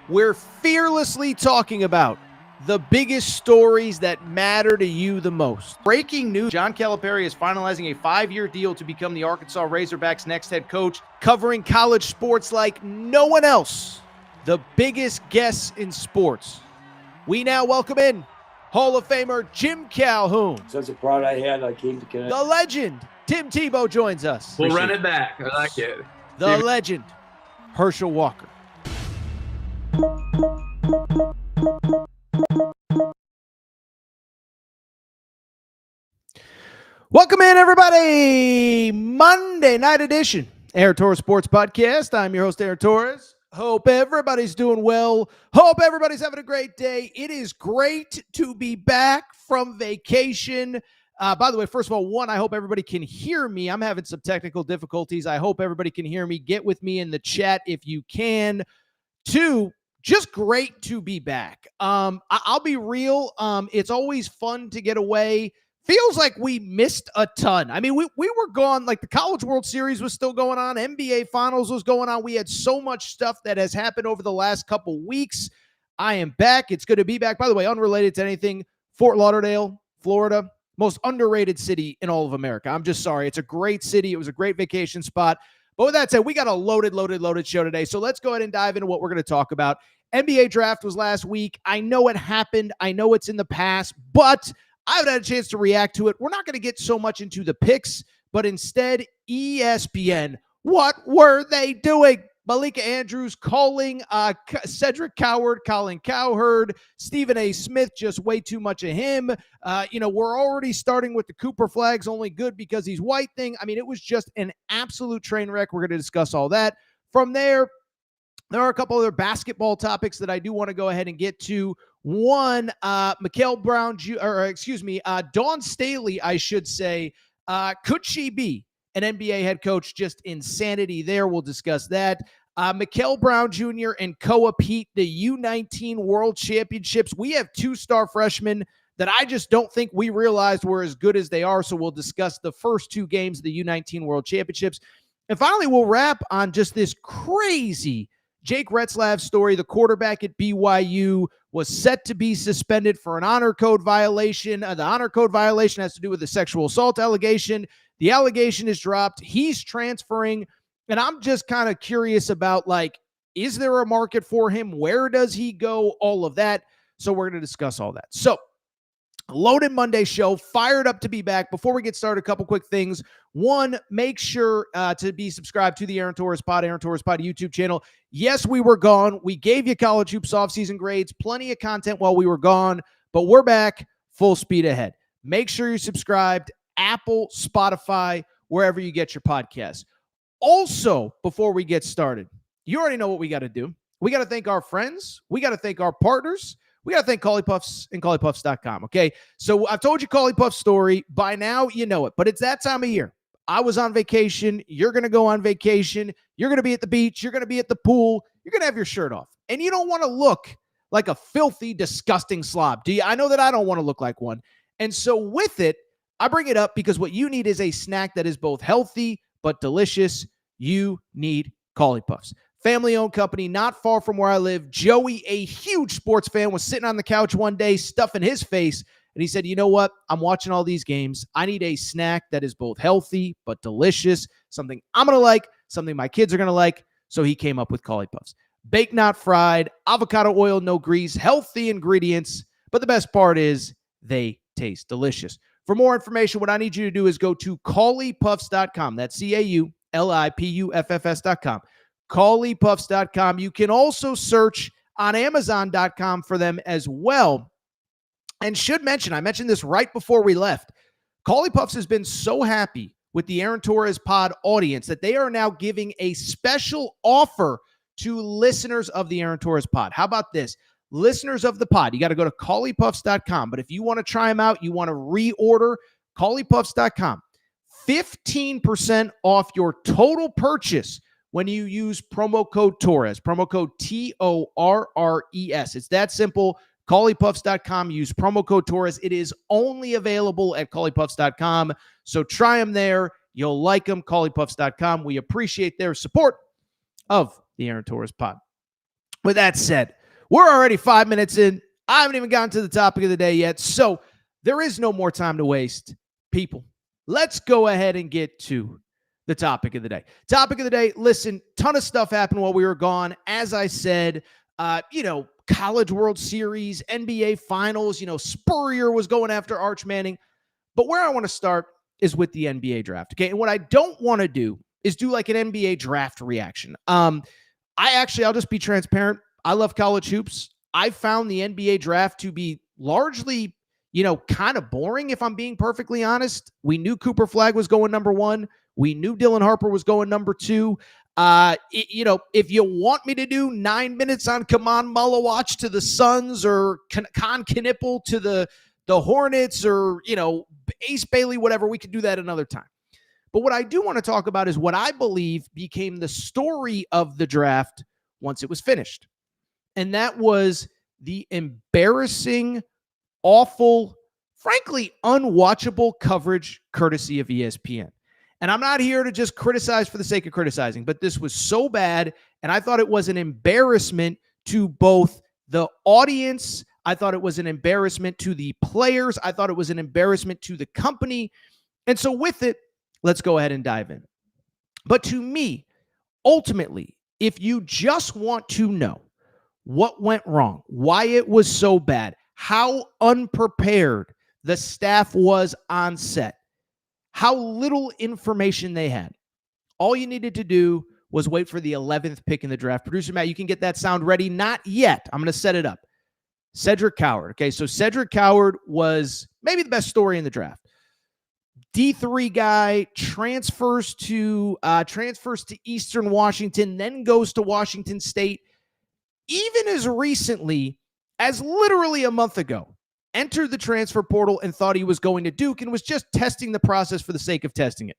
We're fearlessly talking about the biggest stories that matter to you the most. Breaking news, John Calipari is finalizing a 5-year deal to become the Arkansas Razorbacks' next head coach, covering college sports like no one else. The biggest guests in sports. We now welcome in Hall of Famer Jim Calhoun. Such a pride I had, I came to Connecticut. The legend, Tim Tebow, joins us. We'll run it back. I like it. The legend, Herschel Walker. Welcome in, everybody. Monday night edition, Aaron Torres Sports Podcast. I'm your host, Aaron Torres. Hope everybody's doing well. Hope everybody's having a great day. It is great to be back from vacation. By the way, first of all, I hope everybody can hear me. I'm having some technical difficulties. I hope everybody can hear me. Get with me in the chat if you can. 2, just great to be back. I'll be real. It's always fun to get away. Feels like we missed a ton. I mean, we were gone. Like the College World Series was still going on. NBA Finals was going on. We had so much stuff that has happened over the last couple weeks. I am back. It's good to be back. By the way, unrelated to anything, Fort Lauderdale, Florida, most underrated city in all of America. I'm just sorry. It's a great city. It was a great vacation spot. But with that said, we got a loaded show today. So let's go ahead and dive into what we're going to talk about. NBA draft was last week. I know it happened. I know it's in the past, but I haven't had a chance to react to it. We're not going to get so much into the picks, but instead, ESPN. What were they doing? Malika Andrews calling Cedric Coward, Colin Cowherd, Stephen A. Smith, just way too much of him. We're already starting with the Cooper flags, only good because he's white thing. I mean, it was just an absolute train wreck. We're going to discuss all that. From there are a couple other basketball topics that I do want to go ahead and get to. One, Dawn Staley, I should say. Could she be an NBA head coach? Just insanity there. We'll discuss that. Mikael Brown Jr. and Koa Pete, the U-19 World Championships. We have 2-star freshmen that I just don't think we realized were as good as they are. So we'll discuss the first 2 games of the U-19 World Championships. And finally, we'll wrap on just this crazy Jake Retzlaff story. The quarterback at BYU was set to be suspended for an honor code violation. The honor code violation has to do with the sexual assault allegation. The allegation is dropped. He's transferring. And I'm just kind of curious about, is there a market for him? Where does he go? All of that. So we're going to discuss all that. So, loaded Monday show, fired up to be back. Before we get started, a couple quick things. One, make sure to be subscribed to the Aaron Torres Pod YouTube channel. Yes, we were gone. We gave you college hoops offseason grades, plenty of content while we were gone, but we're back full speed ahead. Make sure you're subscribed, Apple, Spotify, wherever you get your podcasts. Also, before we get started, you already know what we got to do. We got to thank our friends. We got to thank our partners. We got to thank Collie Puffs and ColliePuffs.com, okay? So I've told you Collie Puffs story. By now, you know it, but it's that time of year. I was on vacation. You're going to go on vacation. You're going to be at the beach. You're going to be at the pool. You're going to have your shirt off. And you don't want to look like a filthy, disgusting slob, do you? I know that I don't want to look like one. And so with it, I bring it up because what you need is a snack that is both healthy but delicious. You need Collie Puffs. Family-owned company, not far from where I live. Joey, a huge sports fan, was sitting on the couch one day, stuffing his face, and he said, you know what? I'm watching all these games. I need a snack that is both healthy but delicious, something I'm going to like, something my kids are going to like, so he came up with Collie Puffs. Baked, not fried, avocado oil, no grease, healthy ingredients, but the best part is they taste delicious. For more information, what I need you to do is go to ColliePuffs.com. That's CAULIPUFFS.com. ColliePuffs.com. You can also search on Amazon.com for them as well. And should mention, I mentioned this right before we left, Collie Puffs has been so happy with the Aaron Torres Pod audience that they are now giving a special offer to listeners of the Aaron Torres Pod. How about this? Listeners of the pod, you got to go to ColliePuffs.com. But if you want to try them out, you want to reorder, ColliePuffs.com. 15% off your total purchase when you use promo code Torres, promo code TORRES. It's that simple. ColliePuffs.com. Use promo code Torres. It is only available at ColliePuffs.com. So try them there. You'll like them. ColliePuffs.com. We appreciate their support of the Aaron Torres Pod. With that said, We're already 5 minutes in. I haven't even gotten to the topic of the day yet. So there is no more time to waste. People, let's go ahead and get to the topic of the day. Topic of the day, listen, ton of stuff happened while we were gone. As I said, College World Series, NBA Finals, Spurrier was going after Arch Manning. But where I want to start is with the NBA draft. Okay. And what I don't want to do is do like an NBA draft reaction. I'll just be transparent. I love college hoops. I found the NBA draft to be largely, kind of boring, if I'm being perfectly honest. We knew Cooper Flagg was going number 1. We knew Dylan Harper was going number 2. If you want me to do 9 minutes on Kaman Mulawatch to the Suns or Con Knipple to the Hornets or, Ace Bailey, whatever, we could do that another time. But what I do want to talk about is what I believe became the story of the draft once it was finished. And that was the embarrassing, awful, frankly, unwatchable coverage courtesy of ESPN. And I'm not here to just criticize for the sake of criticizing, but this was so bad. And I thought it was an embarrassment to both the audience. I thought it was an embarrassment to the players. I thought it was an embarrassment to the company. And so with it, let's go ahead and dive in. But to me, ultimately, if you just want to know what went wrong, why it was so bad, how unprepared the staff was on set, how little information they had, all you needed to do was wait for the 11th pick in the draft. Producer Matt, you can get that sound ready. Not yet. I'm going to set it up. Cedric Coward. Okay, so Cedric Coward was maybe the best story in the draft. D3 guy, transfers to Eastern Washington, then goes to Washington State. Even as recently as literally a month ago, entered the transfer portal and thought he was going to Duke and was just testing the process for the sake of testing it.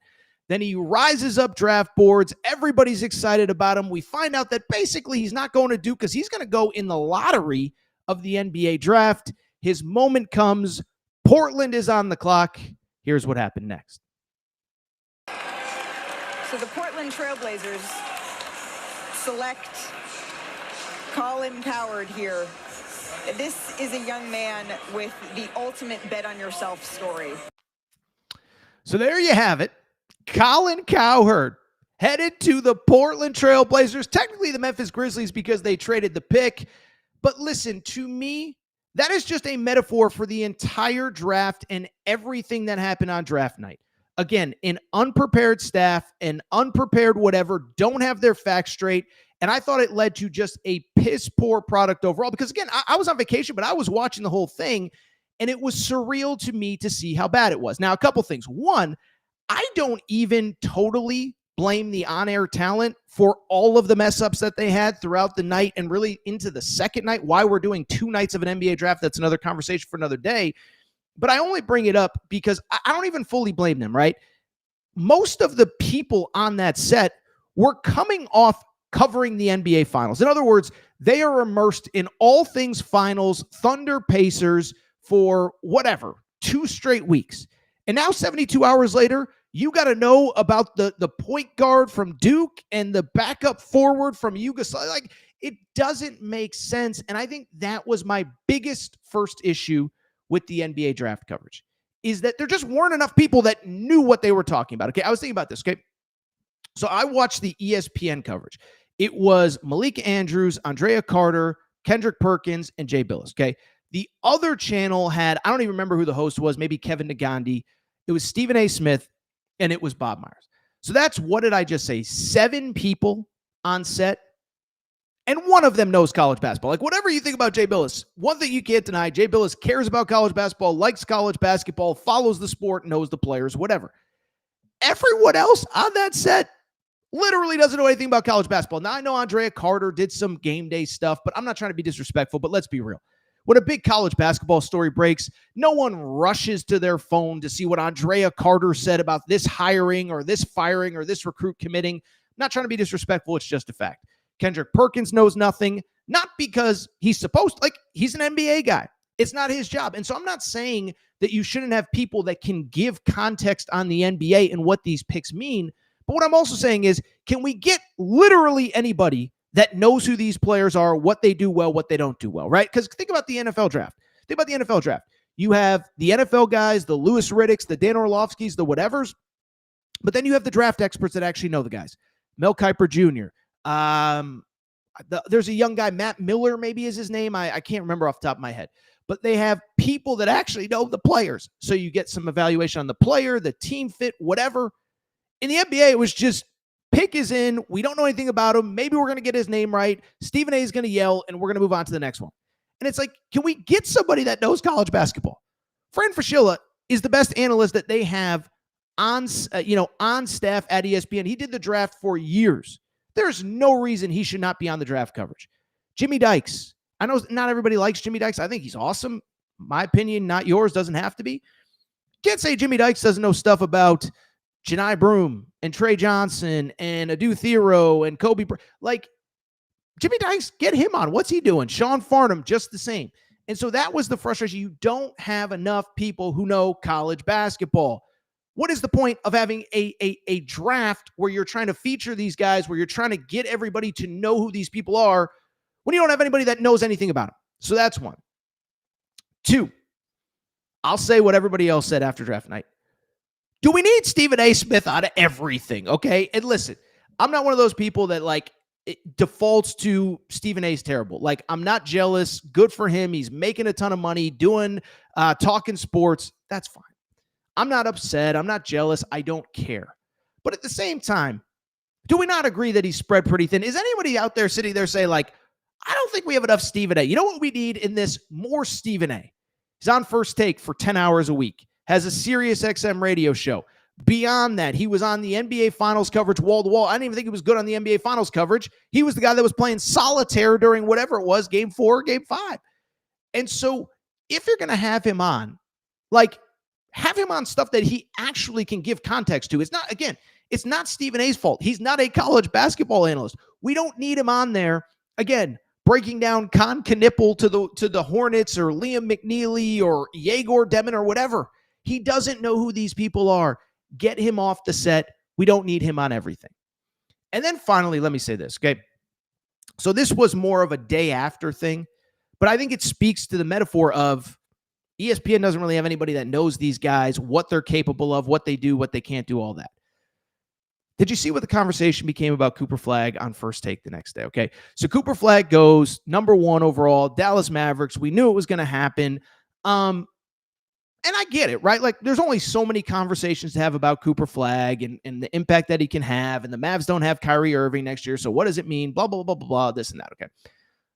Then he rises up draft boards. Everybody's excited about him. We find out that basically he's not going to Duke because he's going to go in the lottery of the NBA draft. His moment comes. Portland is on the clock. Here's what happened next. So the Portland Trailblazers select Colin Coward here. This is a young man with the ultimate bet on yourself story. So there you have it. Colin Cowherd headed to the Portland Trailblazers, technically the Memphis Grizzlies because they traded the pick. But listen, to me, that is just a metaphor for the entire draft and everything that happened on draft night. Again, an unprepared staff, an unprepared whatever, don't have their facts straight. And I thought it led to just a piss poor product overall because, again, I was on vacation, but I was watching the whole thing, and it was surreal to me to see how bad it was. Now, a couple things. One, I don't even totally blame the on-air talent for all of the mess-ups that they had throughout the night and really into the second night. Why we're doing 2 nights of an NBA draft, that's another conversation for another day. But I only bring it up because I don't even fully blame them, right? Most of the people on that set were coming off covering the NBA Finals. In other words, they are immersed in all things finals, Thunder Pacers for whatever, 2 straight weeks. And now 72 hours later, you got to know about the point guard from Duke and the backup forward from Yugoslavia. Like, it doesn't make sense. And I think that was my biggest first issue with the NBA draft coverage, is that there just weren't enough people that knew what they were talking about. Okay, I was thinking about this, okay? So I watched the ESPN coverage. It was Malik Andrews, Andrea Carter, Kendrick Perkins, and Jay Billis, okay? The other channel had, I don't even remember who the host was, maybe Kevin Nagandi. It was Stephen A. Smith, and it was Bob Myers. So that's, what did I just say? 7 people on set, and one of them knows college basketball. Like, whatever you think about Jay Billis, one thing you can't deny, Jay Billis cares about college basketball, likes college basketball, follows the sport, knows the players, whatever. Everyone else on that set literally doesn't know anything about college basketball. Now, I know Andrea Carter did some game day stuff, but I'm not trying to be disrespectful, but let's be real. When a big college basketball story breaks, no one rushes to their phone to see what Andrea Carter said about this hiring or this firing or this recruit committing. I'm not trying to be disrespectful. It's just a fact. Kendrick Perkins knows nothing, not because he's supposed to, like, he's an NBA guy. It's not his job. And so I'm not saying that you shouldn't have people that can give context on the NBA and what these picks mean. But what I'm also saying is, can we get literally anybody that knows who these players are, what they do well, what they don't do well, right? Because think about the NFL draft. You have the NFL guys, the Louis Riddicks, the Dan Orlovskis, the whatevers, but then you have the draft experts that actually know the guys. Mel Kiper Jr., there's a young guy, Matt Miller, maybe is his name. I can't remember off the top of my head. But they have people that actually know the players. So you get some evaluation on the player, the team fit, whatever. In the NBA, it was just pick is in. We don't know anything about him. Maybe we're going to get his name right. Stephen A is going to yell, and we're going to move on to the next one. And it's like, can we get somebody that knows college basketball? Fran Fraschilla is the best analyst that they have on staff at ESPN. He did the draft for years. There's no reason he should not be on the draft coverage. Jimmy Dykes. I know not everybody likes Jimmy Dykes. I think he's awesome. My opinion, not yours, doesn't have to be. Can't say Jimmy Dykes doesn't know stuff about Janai Broome and Trey Johnson and Adu Thero and Kobe. Like, Jimmy Dykes, get him on. What's he doing? Sean Farnham, just the same. And so that was the frustration. You don't have enough people who know college basketball. What is the point of having a draft where you're trying to feature these guys, where you're trying to get everybody to know who these people are, when you don't have anybody that knows anything about them? So that's one. Two, I'll say what everybody else said after draft night. Do we need Stephen A. Smith out of everything? Okay. And listen, I'm not one of those people that it defaults to Stephen A's terrible. Like, I'm not jealous. Good for him. He's making a ton of money doing, talking sports. That's fine. I'm not upset. I'm not jealous. I don't care. But at the same time, do we not agree that he's spread pretty thin? Is anybody out there sitting there saying, like, I don't think we have enough Stephen A. You know what we need in this? More Stephen A. He's on First Take for 10 hours a week, has a Sirius XM radio show. Beyond that, he was on the NBA Finals coverage wall to wall. I didn't even think he was good on the NBA Finals coverage. He was the guy that was playing solitaire during whatever it was, game 4, game 5. And so if you're going to have him on, have him on stuff that he actually can give context to. It's not Stephen A's fault. He's not a college basketball analyst. We don't need him on there, again, breaking down Con Knippel to the Hornets or Liam McNeely or Yegor Demon or whatever. He doesn't know who these people are. Get him off the set. We don't need him on everything. And then finally, let me say this, okay? So this was more of a day after thing, but I think it speaks to the metaphor of ESPN doesn't really have anybody that knows these guys, what they're capable of, what they do, what they can't do, all that. Did you see what the conversation became about Cooper Flagg on First Take the next day? Okay, so Cooper Flagg goes number 1 overall, Dallas Mavericks. We knew it was going to happen. And I get it, right? Like, there's only so many conversations to have about Cooper Flagg and the impact that he can have. And the Mavs don't have Kyrie Irving next year. So what does it mean? Blah, blah, blah, blah, blah, this and that. Okay.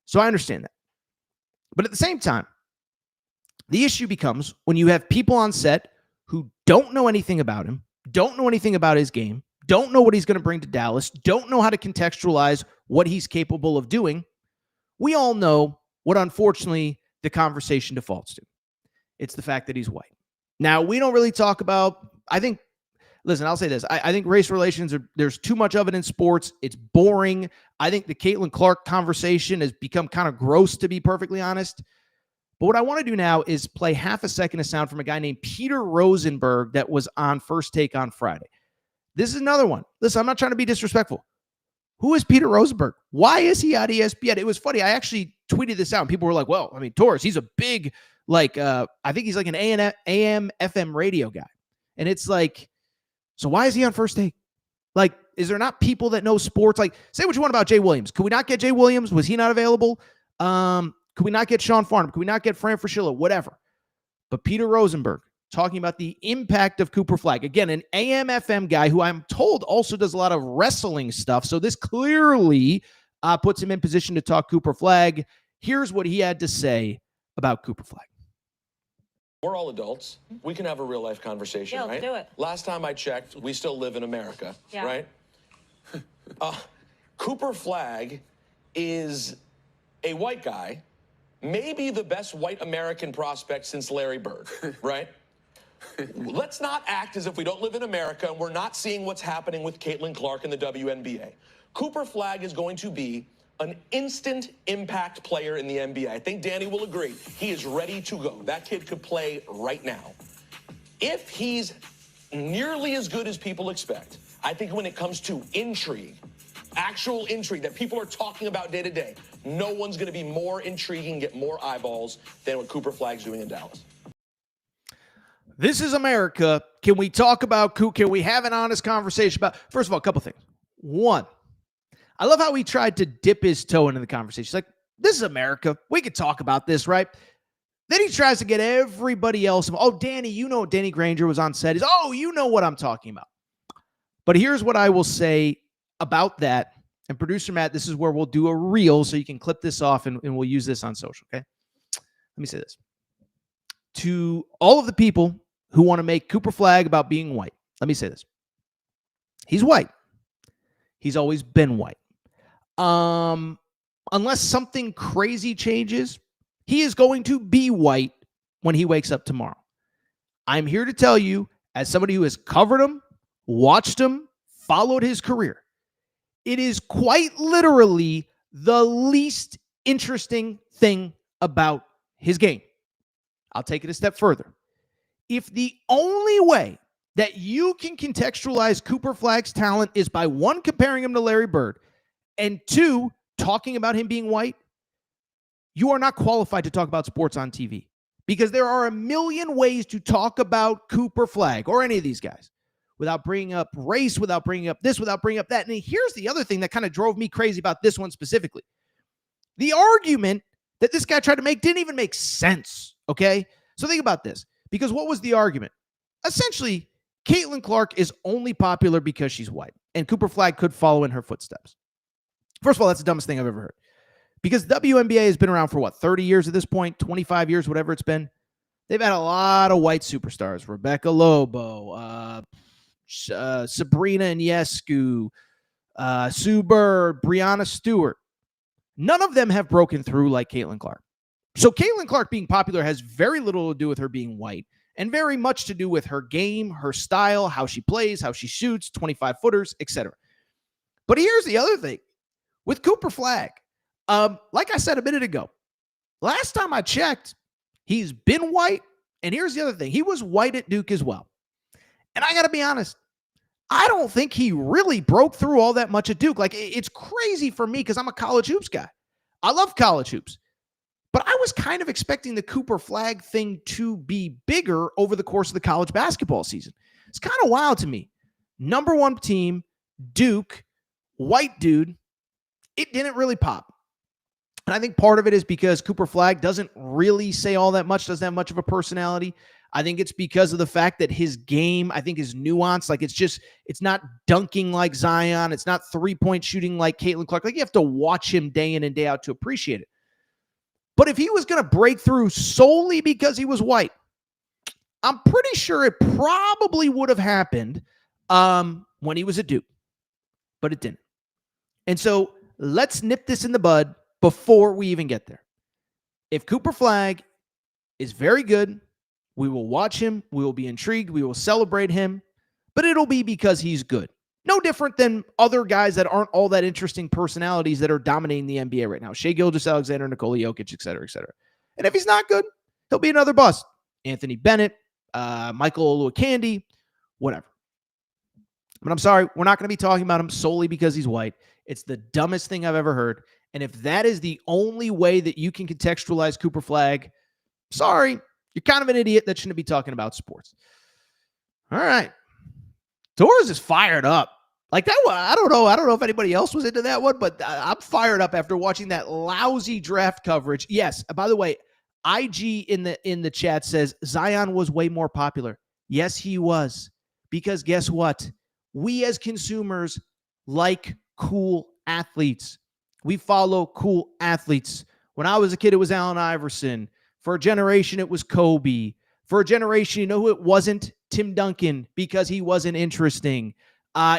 So I understand that. But at the same time, the issue becomes when you have people on set who don't know anything about him, don't know anything about his game, don't know what he's going to bring to Dallas, don't know how to contextualize what he's capable of doing. We all know what, unfortunately, the conversation defaults to. It's the fact that he's white. Now, we don't really talk about, listen, I'll say this. I think race relations, there's too much of it in sports. It's boring. I think the Caitlin Clark conversation has become kind of gross, to be perfectly honest. But what I want to do now is play half a second of sound from a guy named Peter Rosenberg that was on First Take on Friday. This is another one. Listen, I'm not trying to be disrespectful. Who is Peter Rosenberg? Why is he on ESPN? It was funny. I actually tweeted this out, and people were like, well, I mean, Torres, he's a big, I think he's like an AM, FM radio guy. And it's like, so why is he on First Take? Like, is there not people that know sports? Like, say what you want about Jay Williams. Could we not get Jay Williams? Was he not available? Could we not get Sean Farnham? Could we not get Fran Fraschilla? Whatever. But Peter Rosenberg talking about the impact of Cooper Flagg. Again, an AM, FM guy who I'm told also does a lot of wrestling stuff. So this clearly puts him in position to talk Cooper Flagg. Here's what he had to say about Cooper Flagg. We're all adults. We can have a real-life conversation, right? Yeah, let's do it. Last time I checked, we still live in America, right? Cooper Flagg is a white guy, maybe the best white American prospect since Larry Bird, right? Let's not act as if we don't live in America and we're not seeing what's happening with Caitlin Clark in the WNBA. Cooper Flagg is going to be an instant impact player in the NBA. I think Danny will agree. He is ready to go. That kid could play right now. If he's nearly as good as people expect, I think when it comes to intrigue, actual intrigue that people are talking about day to day, no one's going to be more intriguing, get more eyeballs than what Cooper Flagg's doing in Dallas. This is America. Can we talk about Can we have an honest conversation about, first of all, a couple things. One, I love how he tried to dip his toe into the conversation. He's like, this is America. We could talk about this, right? Then he tries to get everybody else. Oh, Danny, you know, Danny Granger was on set. He's, oh, you know what I'm talking about. But here's what I will say about that. And producer Matt, this is where we'll do a reel so you can clip this off and we'll use this on social, okay? Let me say this. To all of the people who want to make Cooper Flagg about being white, let me say this. He's white. He's always been white. Unless something crazy changes, he is going to be white when he wakes up tomorrow. I'm here to tell you, as somebody who has covered him, watched him, followed his career, it is quite literally the least interesting thing about his game. I'll take it a step further. If the only way that you can contextualize Cooper Flagg's talent is by, one, comparing him to Larry Bird, and two, talking about him being white, you are not qualified to talk about sports on TV, because there are a million ways to talk about Cooper Flagg or any of these guys without bringing up race, without bringing up this, without bringing up that. And here's the other thing that kind of drove me crazy about this one specifically. The argument that this guy tried to make didn't even make sense, okay? So think about this, because what was the argument? Essentially, Caitlin Clark is only popular because she's white, and Cooper Flagg could follow in her footsteps. First of all, that's the dumbest thing I've ever heard, because WNBA has been around for, 30 years at this point, 25 years, whatever it's been. They've had a lot of white superstars, Rebecca Lobo, Sabrina Ionescu, Sue Bird, Breanna Stewart. None of them have broken through like Caitlin Clark. So Caitlin Clark being popular has very little to do with her being white, and very much to do with her game, her style, how she plays, how she shoots, 25-footers, etc. But here's the other thing. With Cooper Flagg, like I said a minute ago, last time I checked, he's been white, and here's the other thing. He was white at Duke as well. And I got to be honest, I don't think he really broke through all that much at Duke. Like, it's crazy for me because I'm a college hoops guy. I love college hoops. But I was kind of expecting the Cooper Flagg thing to be bigger over the course of the college basketball season. It's kind of wild to me. Number one team, Duke, white dude, it didn't really pop. And I think part of it is because Cooper Flagg doesn't really say all that much, doesn't have much of a personality. I think it's because of the fact that his game, I think, is nuanced. Like, it's not dunking like Zion. It's not three-point shooting like Caitlin Clark. Like, you have to watch him day in and day out to appreciate it. But if he was going to break through solely because he was white, I'm pretty sure it probably would have happened when he was at Duke. But it didn't. And so let's nip this in the bud before we even get there. If Cooper Flagg is very good, we will watch him. We will be intrigued. We will celebrate him. But it'll be because he's good. No different than other guys that aren't all that interesting personalities that are dominating the NBA right now. Shai Gilgeous-Alexander, Nikola Jokic, et cetera, et cetera. And if he's not good, he'll be another bust. Anthony Bennett, Michael Oluwakandy, whatever. But I'm sorry, we're not going to be talking about him solely because he's white. It's the dumbest thing I've ever heard. And if that is the only way that you can contextualize Cooper Flagg, sorry, you're kind of an idiot that shouldn't be talking about sports. All right. Torres is fired up. Like that one, I don't know if anybody else was into that one, but I'm fired up after watching that lousy draft coverage. Yes, by the way, IG in the chat says Zion was way more popular. Yes, he was. Because guess what? We as consumers like cool athletes. We follow cool athletes. When I was a kid, it was Allen Iverson. For a generation, it was Kobe. For a generation, you know who it wasn't? Tim Duncan, because he wasn't interesting.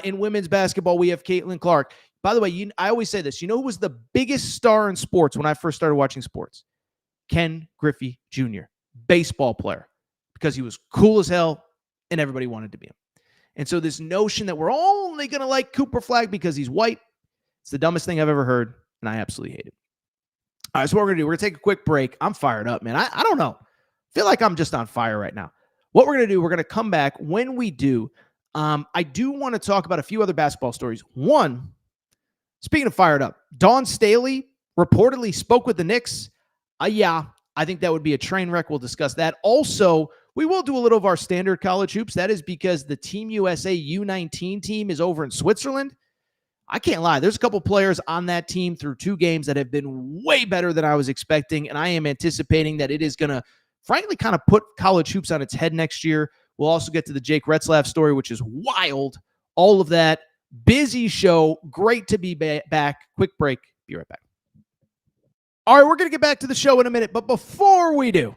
In women's basketball, we have Caitlin Clark. By the way, I always say this. You know who was the biggest star in sports when I first started watching sports? Ken Griffey Jr., baseball player, because he was cool as hell and everybody wanted to be him. And so this notion that we're only going to like Cooper Flagg because he's white, it's the dumbest thing I've ever heard, and I absolutely hate it. All right, so what we're going to do, we're going to take a quick break. I'm fired up, man. I don't know. I feel like I'm just on fire right now. What we're going to do, we're going to come back. When we do, I do want to talk about a few other basketball stories. One, Speaking of fired up, Dawn Staley reportedly spoke with the Knicks. Yeah, I think that would be a train wreck. We'll discuss that. Also, we will do a little of our standard college hoops. That is because the Team USA U-19 team is over in Switzerland. I can't lie. There's a couple players on that team through 2 games that have been way better than I was expecting, and I am anticipating that it is going to, frankly, kind of put college hoops on its head next year. We'll also get to the Jake Retzlaff story, which is wild. All of that. Busy show. Great to be back. Quick break. Be right back. All right, we're going to get back to the show in a minute, but before we do,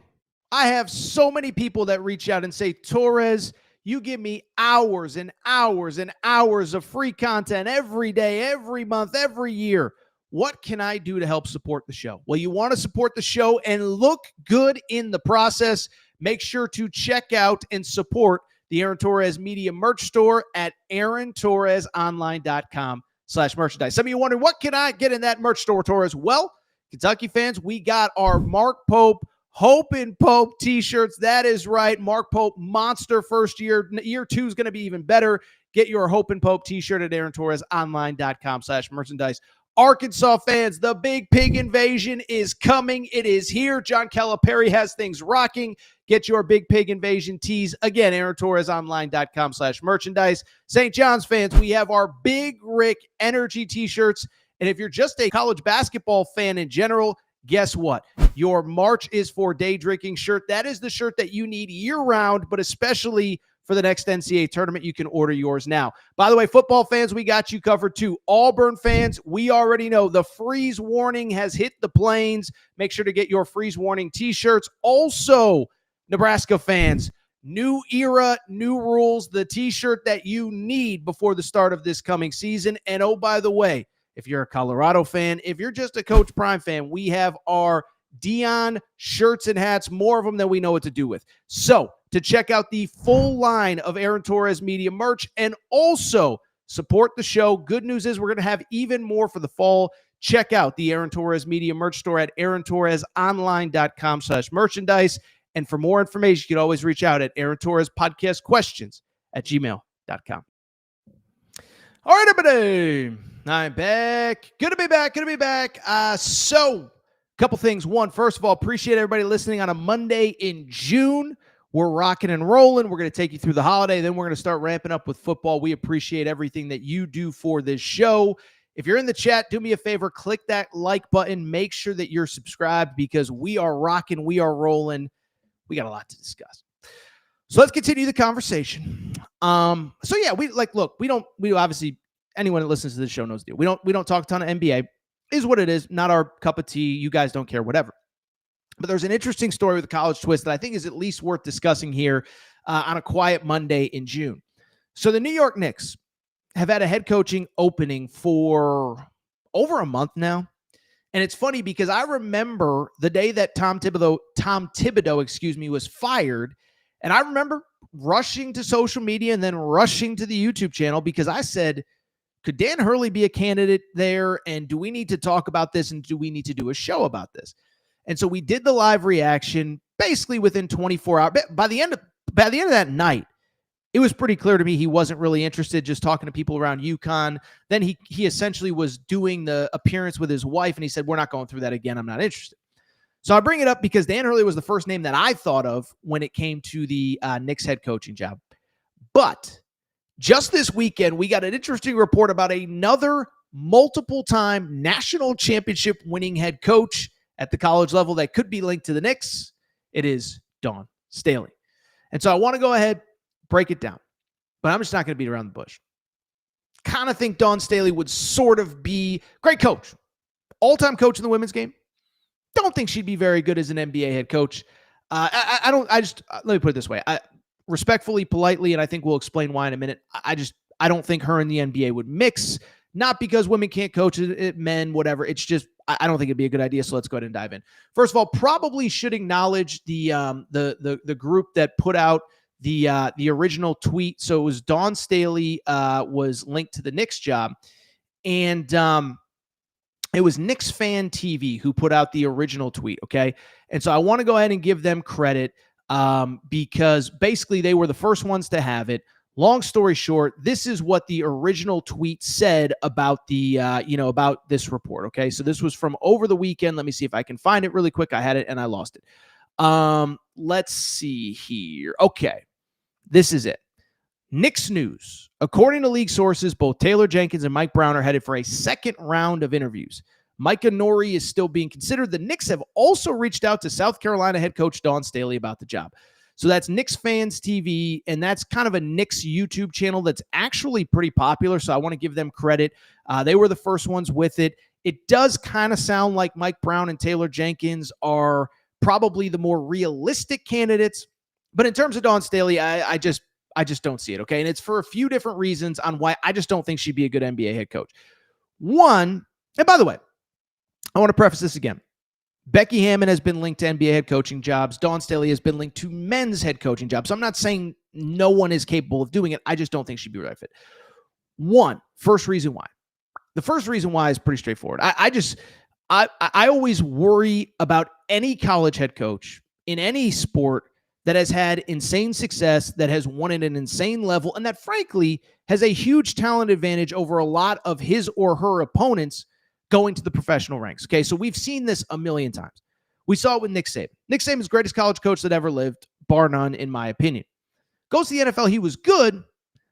I have so many people that reach out and say, Torres, you give me hours and hours and hours of free content every day, every month, every year. What can I do to help support the show? Well, you want to support the show and look good in the process. Make sure to check out and support the Aaron Torres Media merch store at aarontorresonline.com/merchandise. Some of you wondering, what can I get in that merch store, Torres? Well, Kentucky fans, we got our Mark Pope Hope and Pope t-shirts. That is right. Mark Pope, monster first year. Year 2 is going to be even better. Get your Hope and Pope t-shirt at aarontorresonline.com/merchandise. Arkansas fans, the Big Pig Invasion is coming. It is here. John Calipari has things rocking. Get your Big Pig Invasion tees. Again, aarontorresonline.com/merchandise. St. John's fans, we have our Big Rick Energy t-shirts. And if you're just a college basketball fan in general, guess what? Your March is for Day Drinking shirt. That is the shirt that you need year-round, but especially for the next NCAA tournament. You can order yours now. By the way, football fans, we got you covered too. Auburn fans, we already know the freeze warning has hit the plains. Make sure to get your freeze warning t-shirts. Also, Nebraska fans, new era, new rules, the t-shirt that you need before the start of this coming season. And oh, by the way, if you're a Colorado fan, if you're just a Coach Prime fan, we have our Dion shirts and hats, more of them than we know what to do with. So to check out the full line of Aaron Torres Media merch and also support the show, good news is we're going to have even more for the fall. Check out the Aaron Torres Media merch store at aarontorresonline.com/merchandise. And for more information, you can always reach out at Aaron Torres Podcast Questions @gmail.com. All right, everybody. I'm back. Good to be back. So, a couple things. One, first of all, appreciate everybody listening on a Monday in June. We're rocking and rolling. We're going to take you through the holiday. Then we're going to start ramping up with football. We appreciate everything that you do for this show. If you're in the chat, do me a favor. Click that like button. Make sure that you're subscribed because we are rocking. We are rolling. We got a lot to discuss. So let's continue the conversation. So yeah, we obviously, anyone that listens to this show knows the deal. We don't talk a ton of NBA. Is what it is. Not our cup of tea. You guys don't care, whatever. But there's an interesting story with a college twist that I think is at least worth discussing here on a quiet Monday in June. So the New York Knicks have had a head coaching opening for over a month now. And it's funny because I remember the day that Tom Thibodeau, was fired. And I remember rushing to social media and then rushing to the YouTube channel because I said, could Dan Hurley be a candidate there? And do we need to talk about this? And do we need to do a show about this? And so we did the live reaction basically within 24 hours. By the end of that night, it was pretty clear to me he wasn't really interested, just talking to people around UConn. Then he essentially was doing the appearance with his wife, and he said, we're not going through that again. I'm not interested. So I bring it up because Dan Hurley was the first name that I thought of when it came to the Knicks head coaching job. But just this weekend, we got an interesting report about another multiple-time national championship winning head coach at the college level that could be linked to the Knicks. It is Dawn Staley. And so I want to go ahead, break it down, but I'm just not going to beat around the bush. Kind of think Dawn Staley would sort of be great coach, all-time coach in the women's game. Don't think she'd be very good as an NBA head coach. Let me put it this way. Respectfully, politely, and I think we'll explain why in a minute. I don't think her and the NBA would mix, not because women can't coach men, whatever. It's just, I don't think it'd be a good idea. So let's go ahead and dive in. First of all, probably should acknowledge the group that put out the original tweet. So it was Dawn Staley was linked to the Knicks job, and it was Knicks Fan TV who put out the original tweet. Okay, and so I want to go ahead and give them credit because basically they were the first ones to have it. Long story short, this is what the original tweet said about the, about this report. Okay. So this was from over the weekend. Let me see if I can find it really quick. I had it and I lost it. Let's see here. Okay. This is it. Knicks news. According to league sources, both Taylor Jenkins and Mike Brown are headed for a second round of interviews. Micah Nori is still being considered. The Knicks have also reached out to South Carolina head coach Dawn Staley about the job. So that's Knicks Fans TV, and that's kind of a Knicks YouTube channel that's actually pretty popular, so I want to give them credit. They were the first ones with it. It does kind of sound like Mike Brown and Taylor Jenkins are probably the more realistic candidates, but in terms of Dawn Staley, I just don't see it, okay? And it's for a few different reasons on why I just don't think she'd be a good NBA head coach. One, and by the way, I want to preface this again. Becky Hammon has been linked to NBA head coaching jobs. Dawn Staley has been linked to men's head coaching jobs. So I'm not saying no one is capable of doing it. I just don't think she'd be the right fit. First reason why. The first reason why is pretty straightforward. I always worry about any college head coach in any sport that has had insane success, that has won at an insane level, and that frankly has a huge talent advantage over a lot of his or her opponents going to the professional ranks. Okay, so we've seen this a million times. We saw it with Nick Saban. Nick Saban's the greatest college coach that ever lived, bar none, in my opinion. Goes to the NFL, he was good,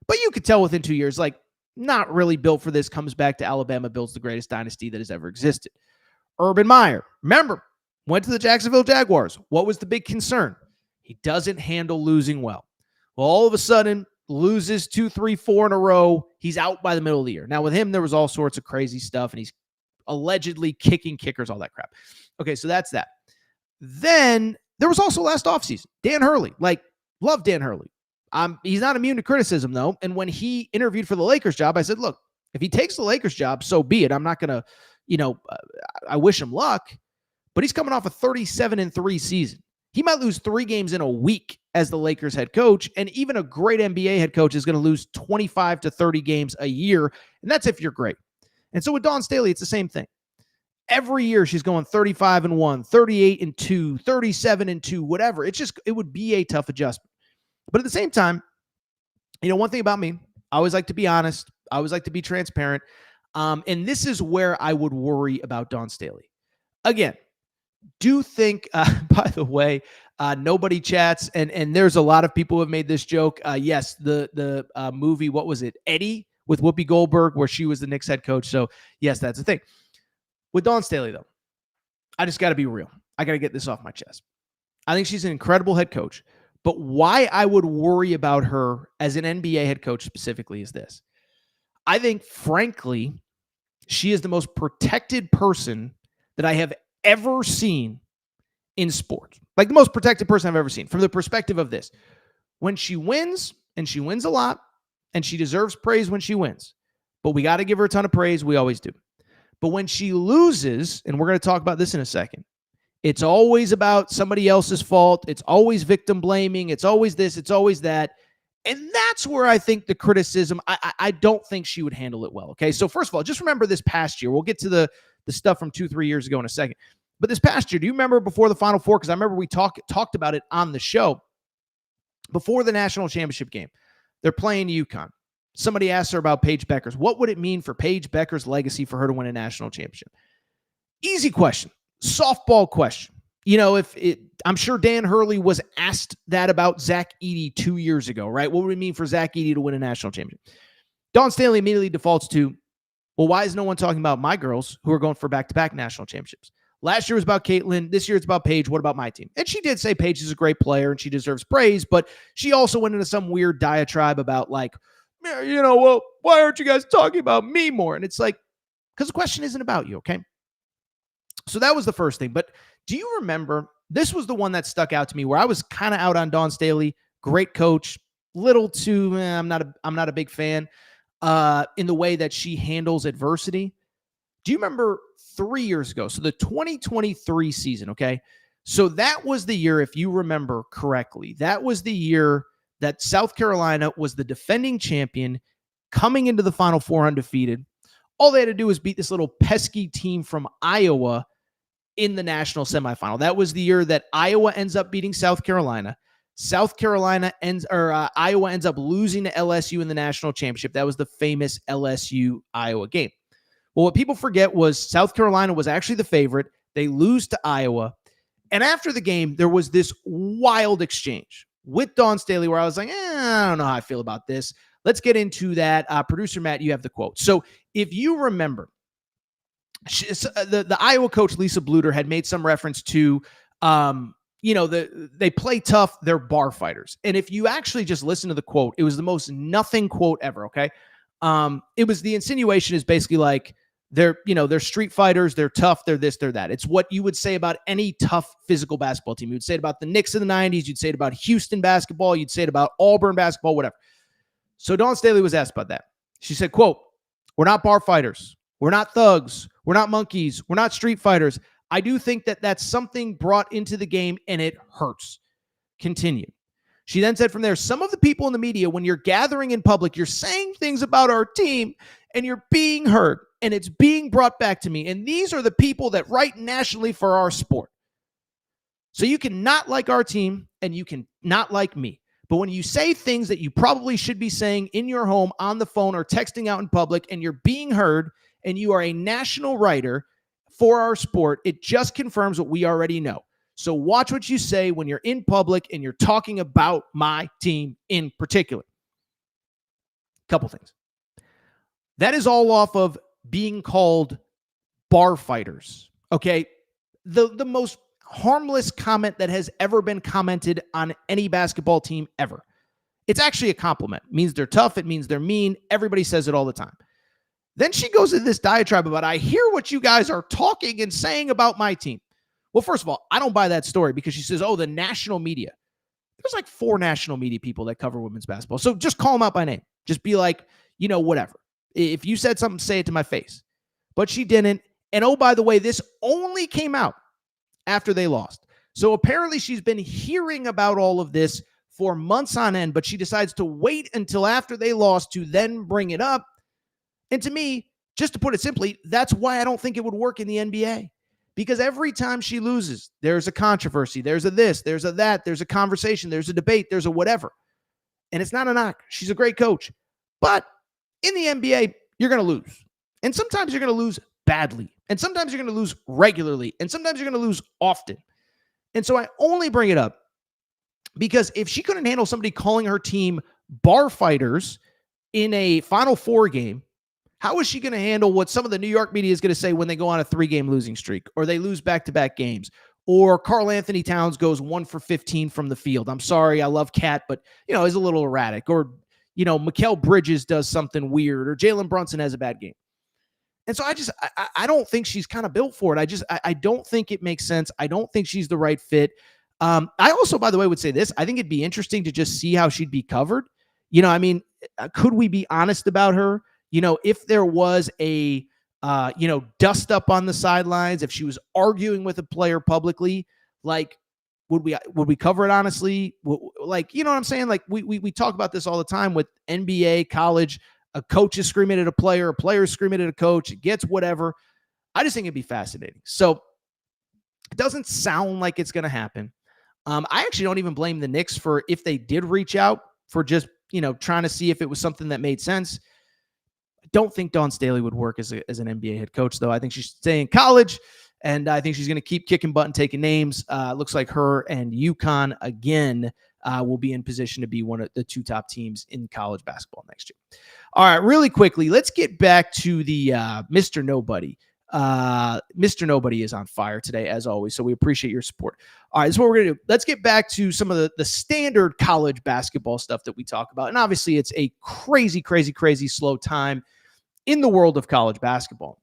but you could tell within 2 years, like, not really built for this, comes back to Alabama, builds the greatest dynasty that has ever existed. Urban Meyer, remember, went to the Jacksonville Jaguars. What was the big concern? He doesn't handle losing well. Well, all of a sudden, loses 2, 3, 4 in a row. He's out by the middle of the year. Now, with him, there was all sorts of crazy stuff, and he's allegedly kicking kickers, all that crap. Okay, so that's that. Then there was also last offseason, Dan Hurley. Love Dan Hurley. He's not immune to criticism, though. And when he interviewed for the Lakers job, I said, look, if he takes the Lakers job, so be it. I'm not going to, I wish him luck. But he's coming off a 37-3 season. He might lose 3 games in a week as the Lakers head coach. And even a great NBA head coach is going to lose 25 to 30 games a year. And that's if you're great. And so with Dawn Staley, it's the same thing. Every year she's going 35-1, 38-2, 37-2, whatever. It would be a tough adjustment. But at the same time, one thing about me, I always like to be honest. I always like to be transparent. And this is where I would worry about Dawn Staley. Again, do think, by the way, nobody chats, and there's a lot of people who have made this joke. Yes, the movie, what was it, Eddie, with Whoopi Goldberg, where she was the Knicks head coach. So, yes, that's the thing. With Dawn Staley, though, I just got to be real. I got to get this off my chest. I think she's an incredible head coach. But why I would worry about her as an NBA head coach specifically is this. I think, frankly, she is the most protected person that I have ever seen in sports. Like the most protected person I've ever seen from the perspective of this. When she wins, and she wins a lot, and she deserves praise when she wins, but we got to give her a ton of praise. We always do. But when she loses, and we're going to talk about this in a second, it's always about somebody else's fault. It's always victim blaming. It's always this. It's always that. And that's where I think the criticism, I don't think she would handle it well. Okay. So first of all, just remember this past year. We'll get to the stuff from 2-3 years ago in a second. But this past year, do you remember before the Final Four? Because I remember we talked about it on the show. Before the national championship game, they're playing UConn. Somebody asked her about Paige Beckers. What would it mean for Paige Beckers' legacy for her to win a national championship? Easy question. Softball question. I'm sure Dan Hurley was asked that about Zach Edey 2 years ago, right? What would it mean for Zach Edey to win a national championship? Dawn Staley immediately defaults to, well, why is no one talking about my girls who are going for back-to-back national championships? Last year was about Caitlin. This year it's about Paige. What about my team? And she did say Paige is a great player and she deserves praise, but she also went into some weird diatribe about well, why aren't you guys talking about me more? And it's like, because the question isn't about you, okay? So that was the first thing. But do you remember, this was the one that stuck out to me where I was kind of out on Dawn Staley, great coach, little too, I'm not a big fan in the way that she handles adversity. Do you remember 3 years ago? So the 2023 season, okay? So that was the year, if you remember correctly, that was the year that South Carolina was the defending champion, coming into the Final Four undefeated. All they had to do was beat this little pesky team from Iowa in the national semifinal. That was the year that Iowa ends up beating South Carolina. Iowa ends up losing to LSU in the national championship. That was the famous LSU Iowa game. Well, what people forget was South Carolina was actually the favorite. They lose to Iowa. And after the game, there was this wild exchange with Dawn Staley where I was like, I don't know how I feel about this. Let's get into that. Producer Matt, you have the quote. So if you remember, the Iowa coach, Lisa Bluter, had made some reference to, they play tough. They're bar fighters. And if you actually just listen to the quote, it was the most nothing quote ever. Okay. It was the insinuation is basically like, they're street fighters. They're tough. They're this, they're that. It's what you would say about any tough physical basketball team. You would say it about the Knicks in the 90s. You'd say it about Houston basketball. You'd say it about Auburn basketball, whatever. So Dawn Staley was asked about that. She said, quote, "We're not bar fighters. We're not thugs. We're not monkeys. We're not street fighters. I do think that that's something brought into the game and it hurts." Continue. She then said from there, "Some of the people in the media, when you're gathering in public, you're saying things about our team and you're being heard and it's being brought back to me. And these are the people that write nationally for our sport. So you can not like our team and you can not like me. But when you say things that you probably should be saying in your home, on the phone, or texting out in public, and you're being heard and you are a national writer for our sport, it just confirms what we already know. So watch what you say when you're in public and you're talking about my team in particular." Couple things. That is all off of being called bar fighters. Okay. The most harmless comment that has ever been commented on any basketball team ever. It's actually a compliment. It means they're tough. It means they're mean. Everybody says it all the time. Then she goes into this diatribe about, "I hear what you guys are talking and saying about my team." Well, first of all, I don't buy that story because she says, "Oh, the national media." There's like 4 national media people that cover women's basketball. So just call them out by name. Just be like, whatever. If you said something, say it to my face. But she didn't. And oh, by the way, this only came out after they lost. So apparently she's been hearing about all of this for months on end, but she decides to wait until after they lost to then bring it up. And to me, just to put it simply, that's why I don't think it would work in the NBA. Because every time she loses, there's a controversy, there's a this, there's a that, there's a conversation, there's a debate, there's a whatever. And it's not a knock. She's a great coach. But in the NBA, you're going to lose. And sometimes you're going to lose badly. And sometimes you're going to lose regularly. And sometimes you're going to lose often. And so I only bring it up because if she couldn't handle somebody calling her team bar fighters in a Final Four game, how is she going to handle what some of the New York media is going to say when they go on a 3-game losing streak, or they lose back-to-back games, or Karl Anthony Towns goes 1 for 15 from the field? I'm sorry, I love Cat, but he's a little erratic. Or Mikal Bridges does something weird, or Jalen Brunson has a bad game. And so I don't think she's kind of built for it. I don't think it makes sense. I don't think she's the right fit. I also, by the way, would say this. I think it'd be interesting to just see how she'd be covered. Could we be honest about her? If there was a, dust up on the sidelines, if she was arguing with a player publicly, like, would we cover it honestly? Like, you know what I'm saying? Like we talk about this all the time with NBA, college. A coach is screaming at a player is screaming at a coach. It gets whatever. I just think it'd be fascinating. So it doesn't sound like it's going to happen. I actually don't even blame the Knicks for, if they did reach out, for just, trying to see if it was something that made sense. I don't think Dawn Staley would work as an NBA head coach, though. I think she should stay in college, and I think she's going to keep kicking butt and taking names. Looks like her and UConn, again, will be in position to be one of the 2 top teams in college basketball next year. All right, really quickly, let's get back to the Mr. Nobody. Mr. Nobody is on fire today, as always, so we appreciate your support. All right, this is what we're going to do. Let's get back to some of the standard college basketball stuff that we talk about. And obviously, it's a crazy, crazy, crazy slow time in the world of college basketball.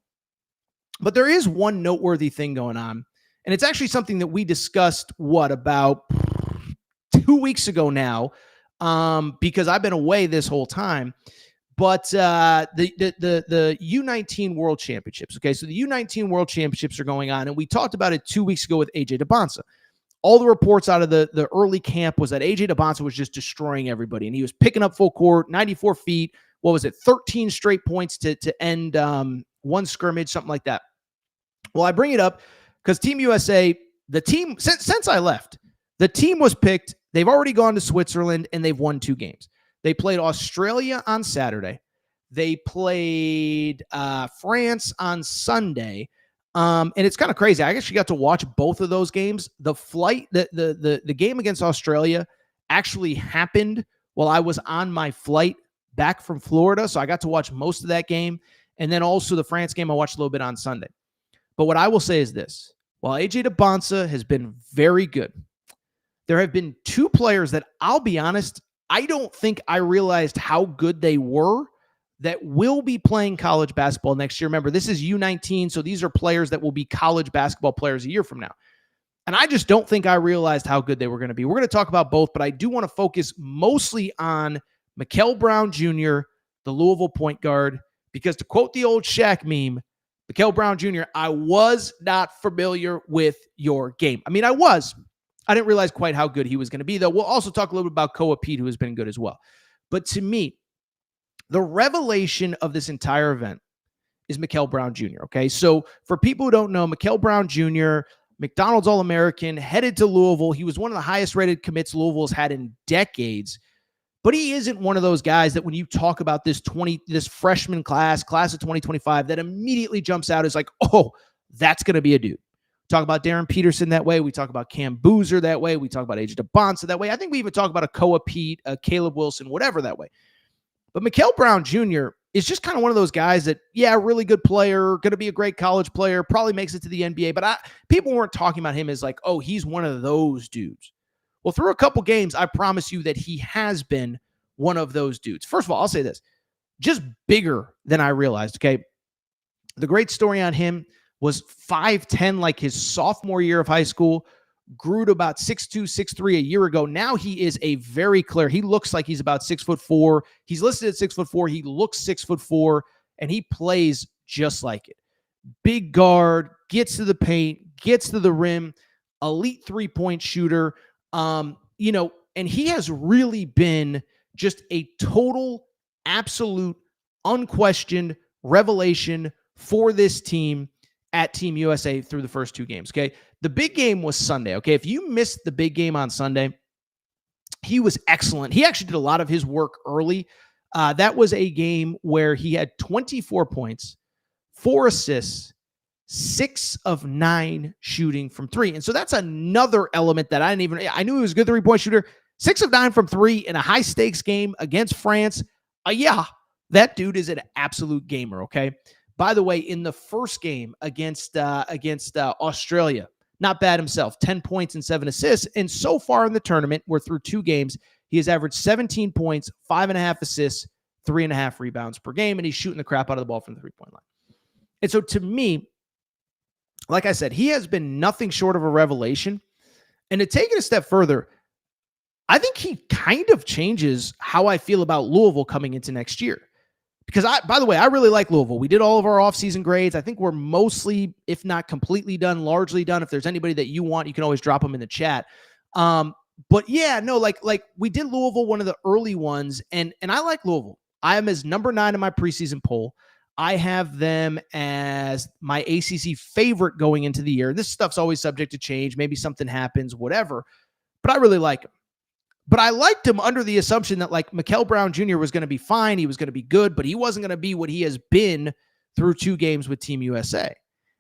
But there is one noteworthy thing going on, and it's actually something that we discussed, about 2 weeks ago now, because I've been away this whole time. But the U-19 World Championships, okay? So the U-19 World Championships are going on, and we talked about it 2 weeks ago with A.J. Debonsa. All the reports out of the early camp was that A.J. Debonsa was just destroying everybody, and he was picking up full court, 94 feet, 13 straight points to end one scrimmage, something like that. Well, I bring it up because Team USA, the team, since I left, the team was picked They've already gone to Switzerland, and they've won 2 games. They played Australia on Saturday. They played France on Sunday. And it's kind of crazy. I actually got to watch both of those games. The game against Australia actually happened while I was on my flight back from Florida. So I got to watch most of that game. And then also the France game, I watched a little bit on Sunday. But what I will say is this. While AJ DeBonsa has been very good, there have been 2 players that, I'll be honest, I don't think I realized how good they were that will be playing college basketball next year. Remember, this is U-19, so these are players that will be college basketball players a year from now. And I just don't think I realized how good they were going to be. We're going to talk about both, but I do want to focus mostly on Mikel Brown Jr., the Louisville point guard, because to quote the old Shaq meme, Mikel Brown Jr., I was not familiar with your game. I mean, I didn't realize quite how good he was going to be, though. We'll also talk a little bit about Koa Pete, who has been good as well. But to me, the revelation of this entire event is Mikel Brown Jr., okay? So for people who don't know, Mikel Brown Jr., McDonald's All-American, headed to Louisville. He was one of the highest-rated commits Louisville's had in decades. But he isn't one of those guys that when you talk about this freshman class of 2025, that immediately jumps out as like, oh, that's going to be a dude. Talk about Darren Peterson that way. We talk about Cam Boozer that way. We talk about AJ DeBonsa that way. I think we even talk about a Koa Pete, a Caleb Wilson, whatever that way. But Mikel Brown Jr. is just kind of one of those guys that, yeah, really good player, going to be a great college player, probably makes it to the NBA. But people weren't talking about him as like, oh, he's one of those dudes. Well, through a couple games, I promise you that he has been one of those dudes. First of all, I'll say this, just bigger than I realized, okay? The great story on him was 5'10", like his sophomore year of high school, grew to about 6'2", 6'3" a year ago. Now he is he looks like he's about 6'4". He's listed at 6'4". He looks 6'4", and he plays just like it. Big guard, gets to the paint, gets to the rim, elite 3-point shooter. And he has really been just a total, absolute, unquestioned revelation for this team at Team USA through the first 2 games, okay? The big game was Sunday, okay? If you missed the big game on Sunday, he was excellent. He actually did a lot of his work early. That was a game where he had 24 points, 4 assists, 6 of 9 shooting from 3. And so that's another element that I knew he was a good 3-point shooter. 6 of 9 from 3 in a high-stakes game against France. Yeah, that dude is an absolute gamer, okay? By the way, in the first game against Australia, not bad himself, 10 points and 7 assists. And so far in the tournament, we're through 2 games, he has averaged 17 points, 5.5 assists, 3.5 rebounds per game, and he's shooting the crap out of the ball from the 3-point line. And so to me, like I said, he has been nothing short of a revelation. And to take it a step further, I think he kind of changes how I feel about Louisville coming into next year. Because by the way, I really like Louisville. We did all of our offseason grades. I think we're mostly, if not completely done, largely done. If there's anybody that you want, you can always drop them in the chat. But yeah, no, like we did Louisville, one of the early ones, and I like Louisville. I am as number 9 in my preseason poll. I have them as my ACC favorite going into the year. And this stuff's always subject to change. Maybe something happens, whatever. But I really like him. But I liked him under the assumption that like Mikel Brown Jr. was going to be fine. He was going to be good, but he wasn't going to be what he has been through 2 games with Team USA.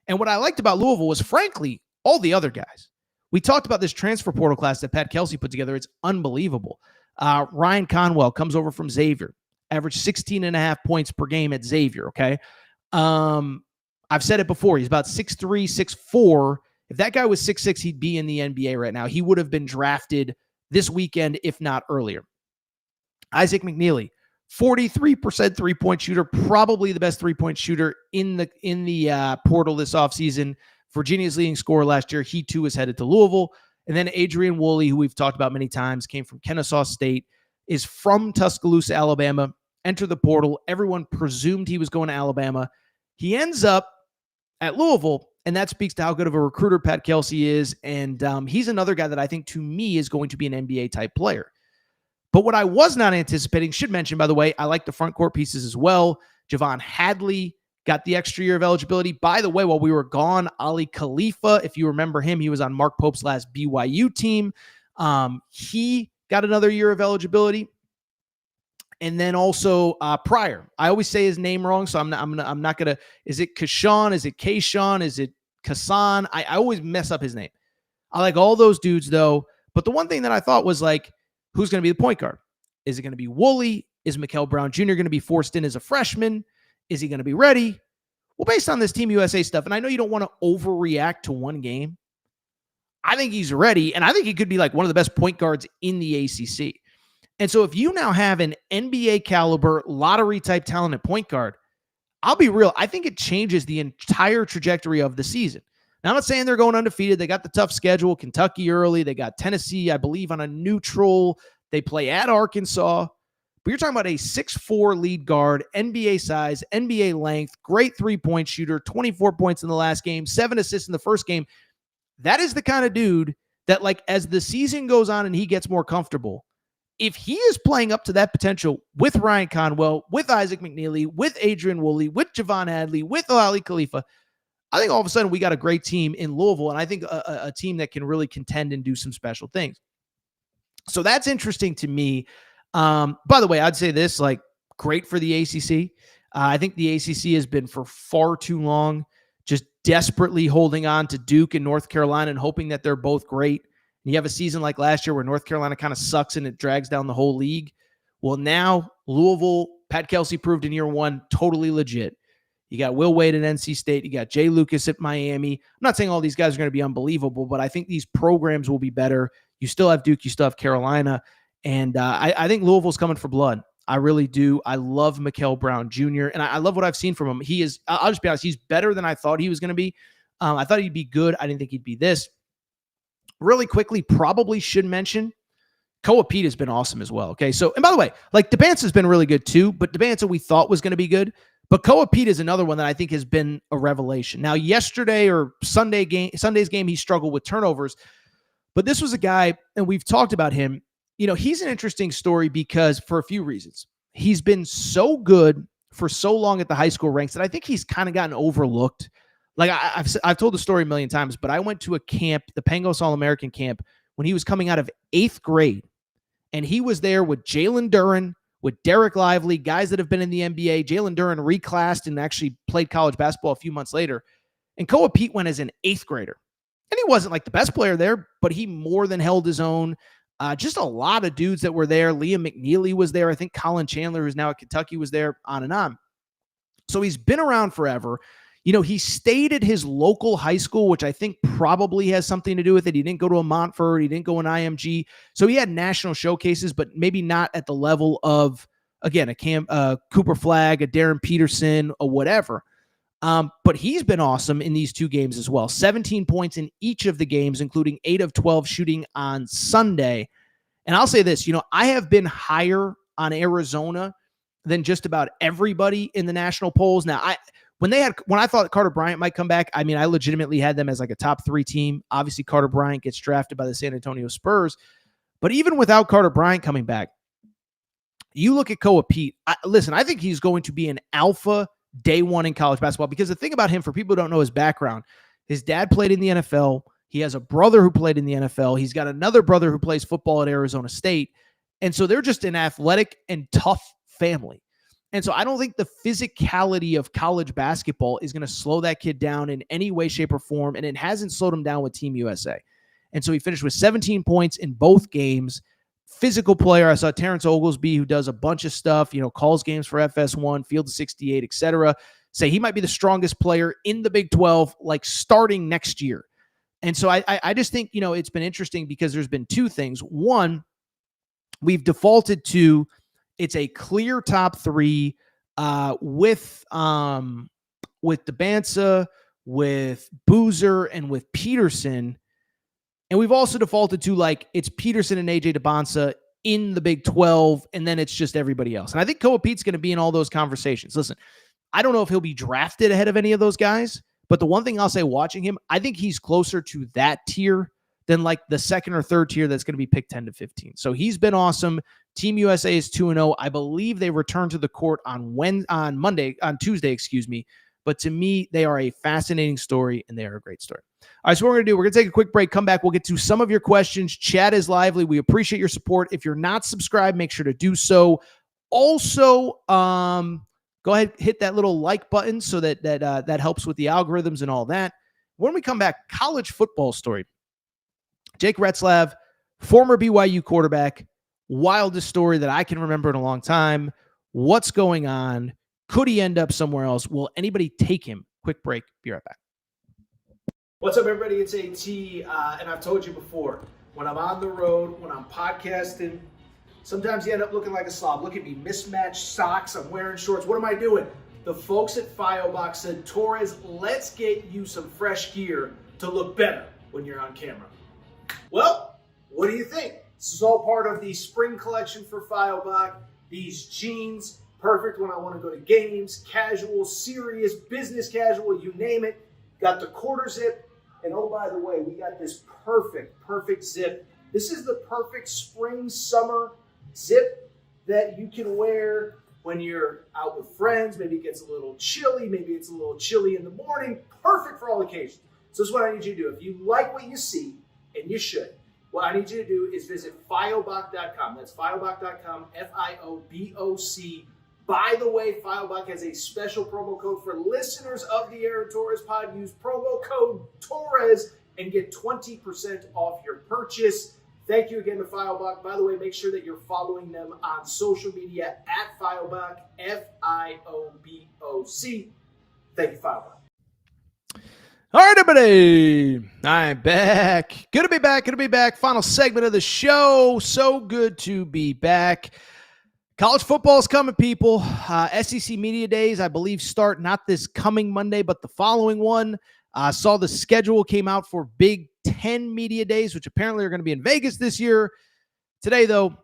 And what I liked about Louisville was, frankly, all the other guys. We talked about this transfer portal class that Pat Kelsey put together. It's unbelievable. Ryan Conwell comes over from Xavier, averaged 16.5 points per game at Xavier, okay? I've said it before. He's about 6'3", 6'4". If that guy was 6'6", he'd be in the NBA right now. He would have been drafted this weekend, if not earlier. Isaac McNeely, 43% 3-point shooter, probably the best 3-point shooter in the portal this offseason. Virginia's leading scorer last year. He too is headed to Louisville. And then Adrian Woolley, who we've talked about many times, came from Kennesaw State, is from Tuscaloosa, Alabama, entered the portal. Everyone presumed he was going to Alabama. He ends up at Louisville, and that speaks to how good of a recruiter Pat Kelsey is. And he's another guy that I think, to me, is going to be an NBA-type player. But what I was not anticipating, should mention, by the way, I like the front court pieces as well. Javon Hadley got the extra year of eligibility. By the way, while we were gone, Ali Khalifa, if you remember him, he was on Mark Pope's last BYU team. He got another year of eligibility. And then also Pryor. I always say his name wrong, so I'm not gonna. Is it Kashawn? Is it Kayshawn? Is it Kasan? I always mess up his name. I like all those dudes though. But the one thing that I thought was like, who's going to be the point guard? Is it going to be Woolley? Is Mikel Brown Jr. going to be forced in as a freshman? Is he going to be ready? Well, based on this Team USA stuff, and I know you don't want to overreact to one game, I think he's ready, and I think he could be like one of the best point guards in the ACC. And so if you now have an NBA caliber, lottery type talent at point guard, I'll be real, I think it changes the entire trajectory of the season. Now, I'm not saying they're going undefeated. They got the tough schedule, Kentucky early. They got Tennessee, I believe, on a neutral. They play at Arkansas. But you're talking about a 6'4" lead guard, NBA size, NBA length, great three-point shooter, 24 points in the last game, 7 assists in the first game. That is the kind of dude that, like, as the season goes on and he gets more comfortable, if he is playing up to that potential with Ryan Conwell, with Isaac McNeely, with Adrian Woolley, with Javon Adley, with Ali Khalifa, I think all of a sudden we got a great team in Louisville, and I think a team that can really contend and do some special things. So that's interesting to me. By the way, I'd say this, like, great for the ACC. I think the ACC has been for far too long just desperately holding on to Duke and North Carolina and hoping that they're both great. And you have a season like last year where North Carolina kind of sucks and it drags down the whole league. Well, now Louisville, Pat Kelsey proved in year one, totally legit. You got Will Wade at NC State. You got Jay Lucas at Miami. I'm not saying all these guys are going to be unbelievable, but I think these programs will be better. You still have Duke. You still have Carolina. And I think Louisville's coming for blood. I really do. I love Mikel Brown Jr., and I love what I've seen from him. He is, I'll just be honest, he's better than I thought he was going to be. I thought he'd be good. I didn't think he'd be this. Really quickly, probably should mention, Koa Pete has been awesome as well. Okay, so, and by the way, like, Debanza has been really good too, but Debanza we thought was going to be good. But Koa Pete is another one that I think has been a revelation. Now, yesterday or Sunday's game, he struggled with turnovers. But this was a guy, and we've talked about him, you know, he's an interesting story because for a few reasons. He's been so good for so long at the high school ranks that I think he's kind of gotten overlooked. Like, I've told the story a million times, but I went to a camp, the Pangos All-American camp, when he was coming out of 8th grade. And he was there with Jalen Duren, with Derek Lively, guys that have been in the NBA. Jalen Duren reclassed and actually played college basketball a few months later. And Koa Pete went as an 8th grader. And he wasn't like the best player there, but he more than held his own. Just a lot of dudes that were there. Liam McNeely was there. I think Colin Chandler, who's now at Kentucky, was there, on and on. So he's been around forever. You know, he stayed at his local high school, which I think probably has something to do with it. He didn't go to a Montfort. He didn't go an IMG. So he had national showcases, but maybe not at the level of, again, a Cooper Flagg, a Darren Peterson, or whatever. But he's been awesome in these two games as well. 17 points in each of the games, including 8 of 12 shooting on Sunday. And I'll say this, you know, I have been higher on Arizona than just about everybody in the national polls. Now, when I thought Carter Bryant might come back, I mean, I legitimately had them as like a top 3 team. Obviously, Carter Bryant gets drafted by the San Antonio Spurs. But even without Carter Bryant coming back, you look at Koa Pete. Listen, I think he's going to be an alpha day one in college basketball, because the thing about him, for people who don't know his background, his dad played in the NFL. He has a brother who played in the NFL. He's got another brother who plays football at Arizona State. And so they're just an athletic and tough family. And so I don't think the physicality of college basketball is going to slow that kid down in any way, shape, or form. And it hasn't slowed him down with Team USA. And so he finished with 17 points in both games. Physical player. I saw Terrence Oglesby, who does a bunch of stuff, you know, calls games for FS1, Field of 68, etc., say he might be the strongest player in the Big 12, like, starting next year. And so I just think, you know, it's been interesting because there's been two things. One, we've defaulted to it's a clear top 3 with Debanza, with Boozer, and with Peterson. And we've also defaulted to, like, it's Peterson and AJ Debonsa in the Big 12, and then it's just everybody else. And I think Koa Pete's going to be in all those conversations. Listen, I don't know if he'll be drafted ahead of any of those guys, but the one thing I'll say watching him, I think he's closer to that tier than, like, the second or third tier that's going to be picked 10 to 15. So he's been awesome. Team USA is 2-0. I believe they return to the court on Tuesday, But to me, they are a fascinating story, and they are a great story. All right, so what we're going to take a quick break, come back. We'll get to some of your questions. Chat is lively. We appreciate your support. If you're not subscribed, make sure to do so. Also, go ahead, hit that little like button so that helps with the algorithms and all that. When we come back, college football story. Jake Retzlaff, former BYU quarterback, wildest story that I can remember in a long time. What's going on? Could he end up somewhere else? Will anybody take him? Quick break. Be right back. What's up, everybody? It's AT, and I've told you before, when I'm on the road, when I'm podcasting, sometimes you end up looking like a slob. Look at me, mismatched socks. I'm wearing shorts. What am I doing? The folks at Firebox said, Torres, let's get you some fresh gear to look better when you're on camera. Well, what do you think? This is all part of the spring collection for Firebox. These jeans, perfect when I want to go to games, casual, serious, business casual, you name it. Got the quarter zip. And oh, by the way, we got this perfect zip. This is the perfect spring, summer zip that you can wear when you're out with friends. Maybe it gets a little chilly. Maybe it's a little chilly in the morning. Perfect for all occasions. So this is what I need you to do. If you like what you see, and you should, what I need you to do is visit Firebox.com. That's Firebox.com, F-I-O-B-O-C. By the way, Firebox has a special promo code for listeners of the Aaron Torres pod. Use promo code Torres and get 20% off your purchase. Thank you again to Firebox. By the way, make sure that you're following them on social media at Firebox, F-I-O-B-O-C. Thank you, Firebox. All right, everybody. I'm back. Good to be back. Final segment of the show. So good to be back. College football is coming, people. SEC Media Days, I believe, start not this coming Monday, but the following one. Saw the schedule came out for Big Ten Media Days, which apparently are going to be in Vegas this year. Today, though,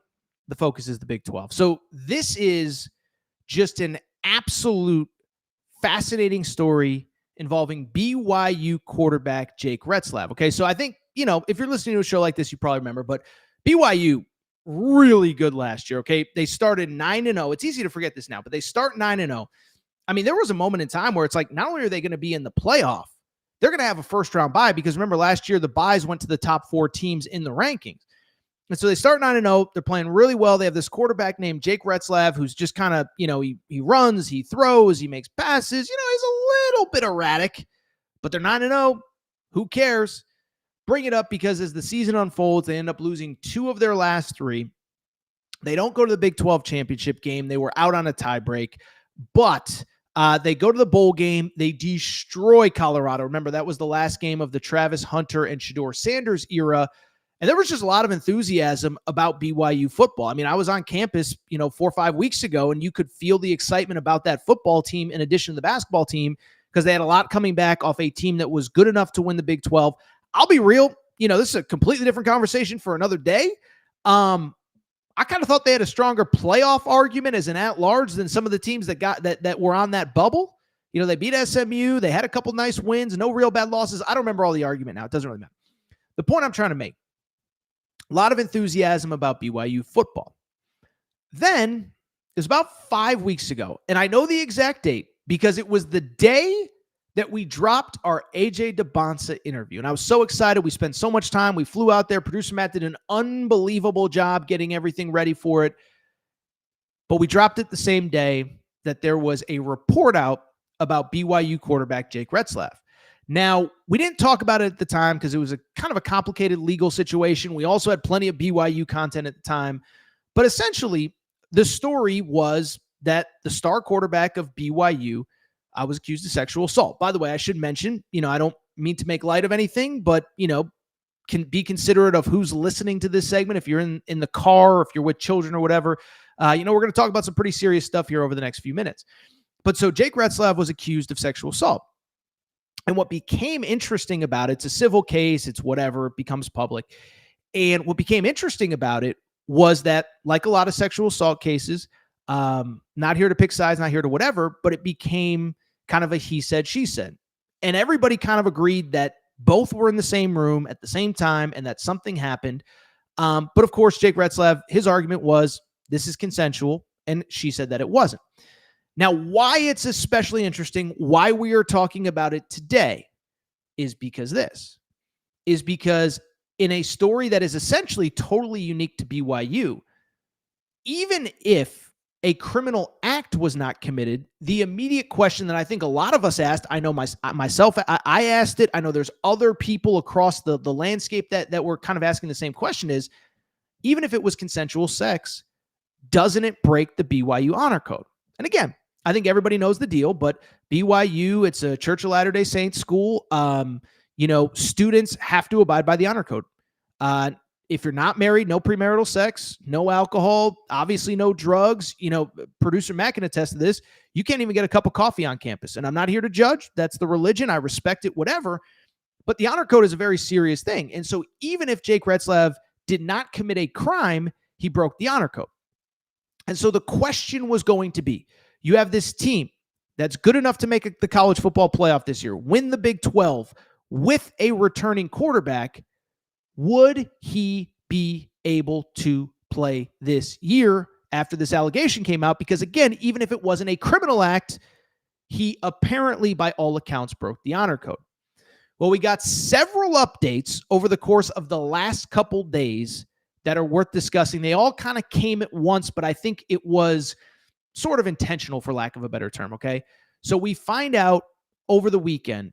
the focus is the Big 12. So this is just an absolute fascinating story involving BYU quarterback Jake Retzlaff. Okay, so I think, if you're listening to a show like this, you probably remember, but BYU, really good last year, okay? They started 9-0. It's easy to forget this now, but they start 9-0. I mean, there was a moment in time where it's like, not only are they going to be in the playoff, they're going to have a first-round bye because remember last year the byes went to the top 4 teams in the rankings. And so they start 9-0. They're playing really well. They have this quarterback named Jake Retzlaff who's just kind of, he runs, he throws, he makes passes. He's a little bit erratic, but they're 9-0. Who cares? Bring it up because as the season unfolds, they end up losing 2 of their last 3. They don't go to the Big 12 championship game. They were out on a tiebreak, but they go to the bowl game. They destroy Colorado. Remember, that was the last game of the Travis Hunter and Shedeur Sanders era. And there was just a lot of enthusiasm about BYU football. I mean, I was on campus, 4 or 5 weeks ago, and you could feel the excitement about that football team in addition to the basketball team because they had a lot coming back off a team that was good enough to win the Big 12. I'll be real. This is a completely different conversation for another day. I kind of thought they had a stronger playoff argument as an at-large than some of the teams that were on that bubble. They beat SMU. They had a couple nice wins, no real bad losses. I don't remember all the argument now. It doesn't really matter. The point I'm trying to make, a lot of enthusiasm about BYU football. Then, it was about 5 weeks ago, and I know the exact date because it was the day that we dropped our AJ DeBonsa interview. And I was so excited. We spent so much time. We flew out there. Producer Matt did an unbelievable job getting everything ready for it. But we dropped it the same day that there was a report out about BYU quarterback Jake Retzlaff. Now, we didn't talk about it at the time because it was a kind of a complicated legal situation. We also had plenty of BYU content at the time. But essentially, the story was that the star quarterback of BYU was accused of sexual assault. By the way, I should mention, I don't mean to make light of anything, but, can be considerate of who's listening to this segment. If you're in the car, or if you're with children or whatever, we're going to talk about some pretty serious stuff here over the next few minutes. But so Jake Retzlaff was accused of sexual assault. And what became interesting about it, it's a civil case, it's whatever, it becomes public. And what became interesting about it was that, like a lot of sexual assault cases, not here to pick sides, not here to whatever, but it became kind of a he said, she said. And everybody kind of agreed that both were in the same room at the same time and that something happened. But of course, Jake Retzlaff, his argument was this is consensual, and she said that it wasn't. Now, why it's especially interesting, why we are talking about it today is because in a story that is essentially totally unique to BYU, even if a criminal act was not committed, the immediate question that I think a lot of us asked, I know myself, I asked it. I know there's other people across the landscape that were kind of asking the same question is, even if it was consensual sex, doesn't it break the BYU honor code? And again, I think everybody knows the deal, but BYU, it's a Church of Latter-day Saints school. Students have to abide by the honor code. If you're not married, no premarital sex, no alcohol, obviously no drugs. Producer Matt can attest to this. You can't even get a cup of coffee on campus. And I'm not here to judge. That's the religion. I respect it, whatever. But the honor code is a very serious thing. And so even if Jake Retzlaff did not commit a crime, he broke the honor code. And so the question was going to be, you have this team that's good enough to make the college football playoff this year, win the Big 12 with a returning quarterback. Would he be able to play this year after this allegation came out? Because again, even if it wasn't a criminal act, he apparently, by all accounts, broke the honor code. Well, we got several updates over the course of the last couple days that are worth discussing. They all kind of came at once, but I think it was sort of intentional, for lack of a better term, okay? So we find out over the weekend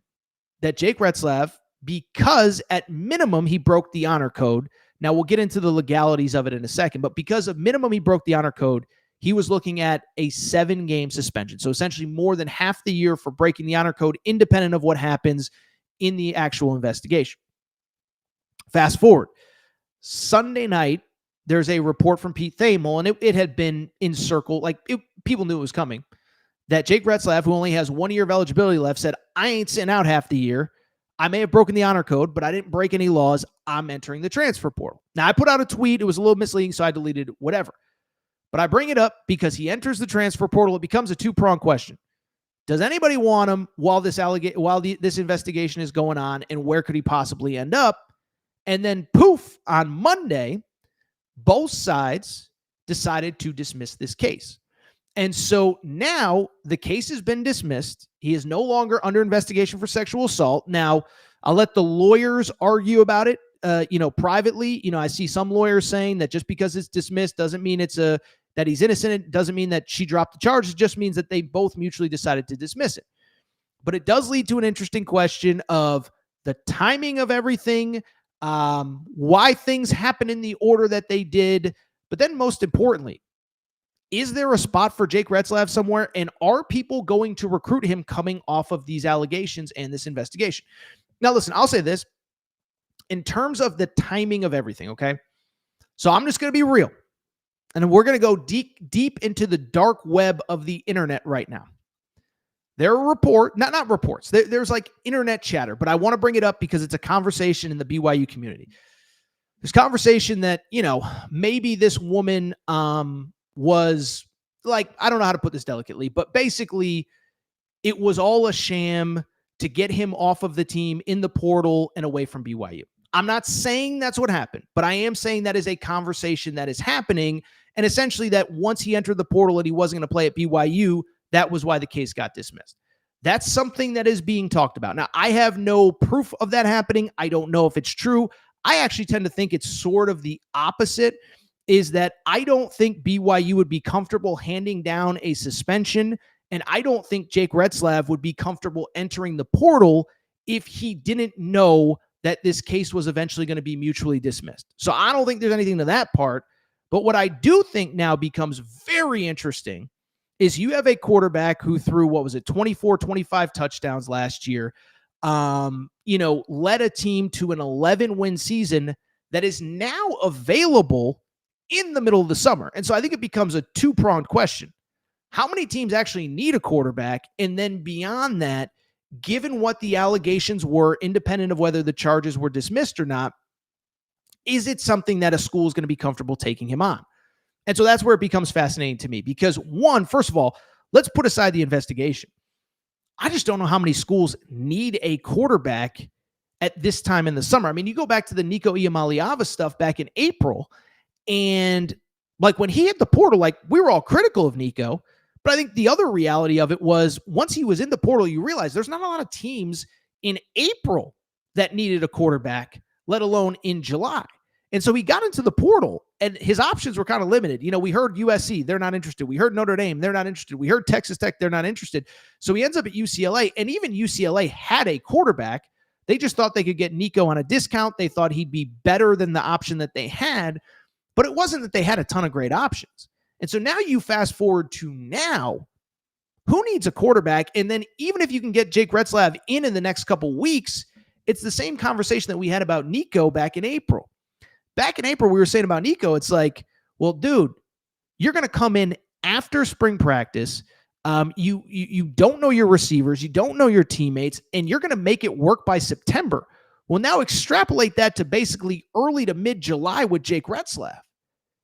that Jake Retzlaff, because at minimum he broke the honor code. Now we'll get into the legalities of it in a second, but because of minimum he broke the honor code, he was looking at a 7-game suspension. So essentially more than half the year for breaking the honor code, independent of what happens in the actual investigation. Fast forward. Sunday night, there's a report from Pete Thamel, and it had been in circle, people knew it was coming, that Jake Retzlaff, who only has 1 year of eligibility left, said, I ain't sitting out half the year. I may have broken the honor code, but I didn't break any laws. I'm entering the transfer portal. Now, I put out a tweet. It was a little misleading, so I deleted it, whatever. But I bring it up because he enters the transfer portal. It becomes a two-pronged question. Does anybody want him while this investigation is going on, and where could he possibly end up? And then, poof, on Monday, both sides decided to dismiss this case. And so now the case has been dismissed. He is no longer under investigation for sexual assault. Now, I'll let the lawyers argue about it, privately. I see some lawyers saying that just because it's dismissed doesn't mean that he's innocent. It doesn't mean that she dropped the charges. It just means that they both mutually decided to dismiss it. But it does lead to an interesting question of the timing of everything, why things happen in the order that they did. But then most importantly, is there a spot for Jake Retzlaff somewhere? And are people going to recruit him coming off of these allegations and this investigation? Now, listen, I'll say this in terms of the timing of everything. Okay. So I'm just going to be real, and we're going to go deep into the dark web of the internet right now. There are not reports. There's like internet chatter, but I want to bring it up because it's a conversation in the BYU community. There's conversation that, maybe this woman, was like, I don't know how to put this delicately, but basically it was all a sham to get him off of the team in the portal and away from BYU. I'm not saying that's what happened, but I am saying that is a conversation that is happening. And essentially that once he entered the portal and he wasn't going to play at BYU, that was why the case got dismissed. That's something that is being talked about. Now, I have no proof of that happening. I don't know if it's true. I actually tend to think it's sort of the opposite, is that I don't think BYU would be comfortable handing down a suspension, and I don't think Jake Retzlaff would be comfortable entering the portal if he didn't know that this case was eventually going to be mutually dismissed. So I don't think there's anything to that part. But what I do think now becomes very interesting is you have a quarterback who threw, 24, 25 touchdowns last year, led a team to an 11-win season that is now available in the middle of the summer. And so I think it becomes a two-pronged question. How many teams actually need a quarterback? And then beyond that, given what the allegations were, independent of whether the charges were dismissed or not, is it something that a school is going to be comfortable taking him on? And so that's where it becomes fascinating to me because, first of all, let's put aside the investigation. I just don't know how many schools need a quarterback at this time in the summer. I mean, you go back to the Nico Iamaleava stuff back in April, and like when he hit the portal, like we were all critical of Nico, but I think the other reality of it was once he was in the portal, you realize there's not a lot of teams in April that needed a quarterback, let alone in July. And so he got into the portal, and his options were kind of limited. We heard USC, they're not interested. We heard Notre Dame, they're not interested. We heard Texas Tech, they're not interested. So he ends up at UCLA, and even UCLA had a quarterback. They just thought they could get Nico on a discount. They thought he'd be better than the option that they had, but it wasn't that they had a ton of great options. And so now you fast forward to now, who needs a quarterback? And then even if you can get Jake Retzlaff in the next couple weeks, it's the same conversation that we had about Nico back in April. Back in April, we were saying about Nico, it's like, well, dude, you're going to come in after spring practice. You don't know your receivers. You don't know your teammates, and you're going to make it work by September. Well, now extrapolate that to basically early to mid-July with Jake Retzlaff.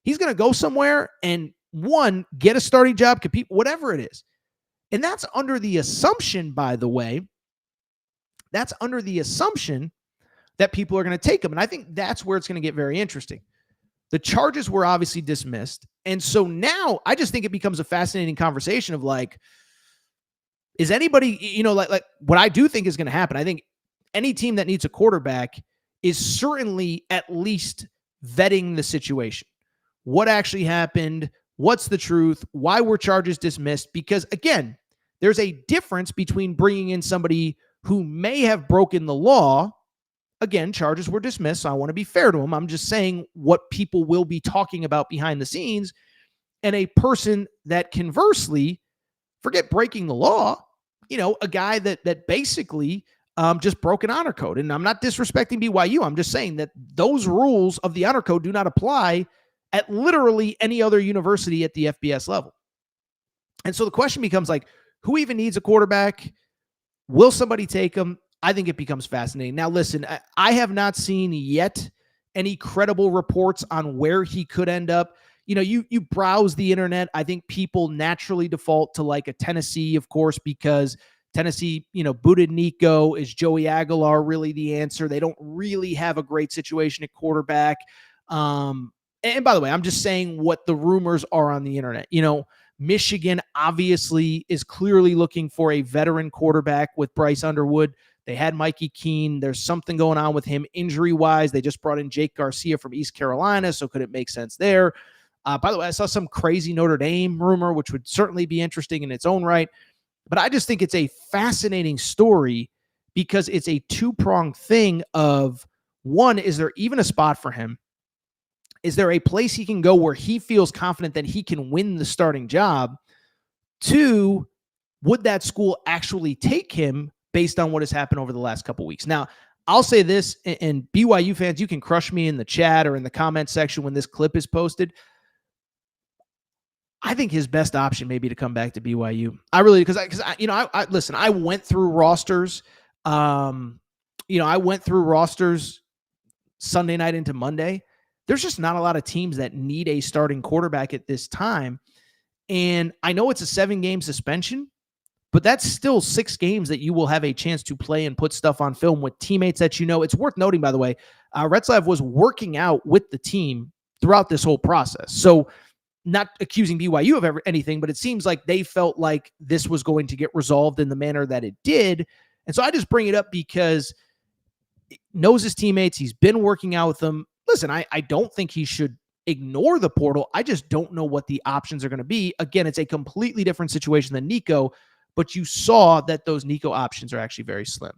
He's going to go somewhere and, one, get a starting job, compete, whatever it is. And that's under the assumption, by the way, that's under the assumption that people are going to take him. And I think that's where it's going to get very interesting. The charges were obviously dismissed. And so now I just think it becomes a fascinating conversation of like, is anybody, like what I do think is going to happen. I think any team that needs a quarterback is certainly at least vetting the situation. What actually happened? What's the truth? Why were charges dismissed? Because again, there's a difference between bringing in somebody who may have broken the law. Again, charges were dismissed, so I want to be fair to him. I'm just saying what people will be talking about behind the scenes, and a person that conversely, forget breaking the law, a guy that basically just broke an honor code. And I'm not disrespecting BYU. I'm just saying that those rules of the honor code do not apply at literally any other university at the FBS level. And so the question becomes like, who even needs a quarterback? Will somebody take him? I think it becomes fascinating. Now, listen, I have not seen yet any credible reports on where he could end up. You browse the internet. I think people naturally default to like a Tennessee, of course, because Tennessee, booted Nico. Is Joey Aguilar really the answer? They don't really have a great situation at quarterback. And by the way, I'm just saying what the rumors are on the internet. Michigan obviously is clearly looking for a veteran quarterback with Bryce Underwood. They had Mikey Keene. There's something going on with him injury-wise. They just brought in Jake Garcia from East Carolina, so could it make sense there? By the way, I saw some crazy Notre Dame rumor, which would certainly be interesting in its own right. But I just think it's a fascinating story because it's a two-pronged thing of, one, is there even a spot for him? Is there a place he can go where he feels confident that he can win the starting job? Two, would that school actually take him based on what has happened over the last couple of weeks? Now, I'll say this, and BYU fans, you can crush me in the chat or in the comment section when this clip is posted. I think his best option may be to come back to BYU. I really, because I listen, I went through rosters. I went through rosters Sunday night into Monday. There's just not a lot of teams that need a starting quarterback at this time. And I know it's a 7-game suspension, but that's still 6 games that you will have a chance to play and put stuff on film with teammates that you know. It's worth noting, by the way, Retzlaff was working out with the team throughout this whole process. So not accusing BYU of anything, but it seems like they felt like this was going to get resolved in the manner that it did. And so I just bring it up because he knows his teammates. He's been working out with them. Listen, I don't think he should ignore the portal. I just don't know what the options are going to be. Again, it's a completely different situation than Nico, but you saw that those Nico options are actually very slim.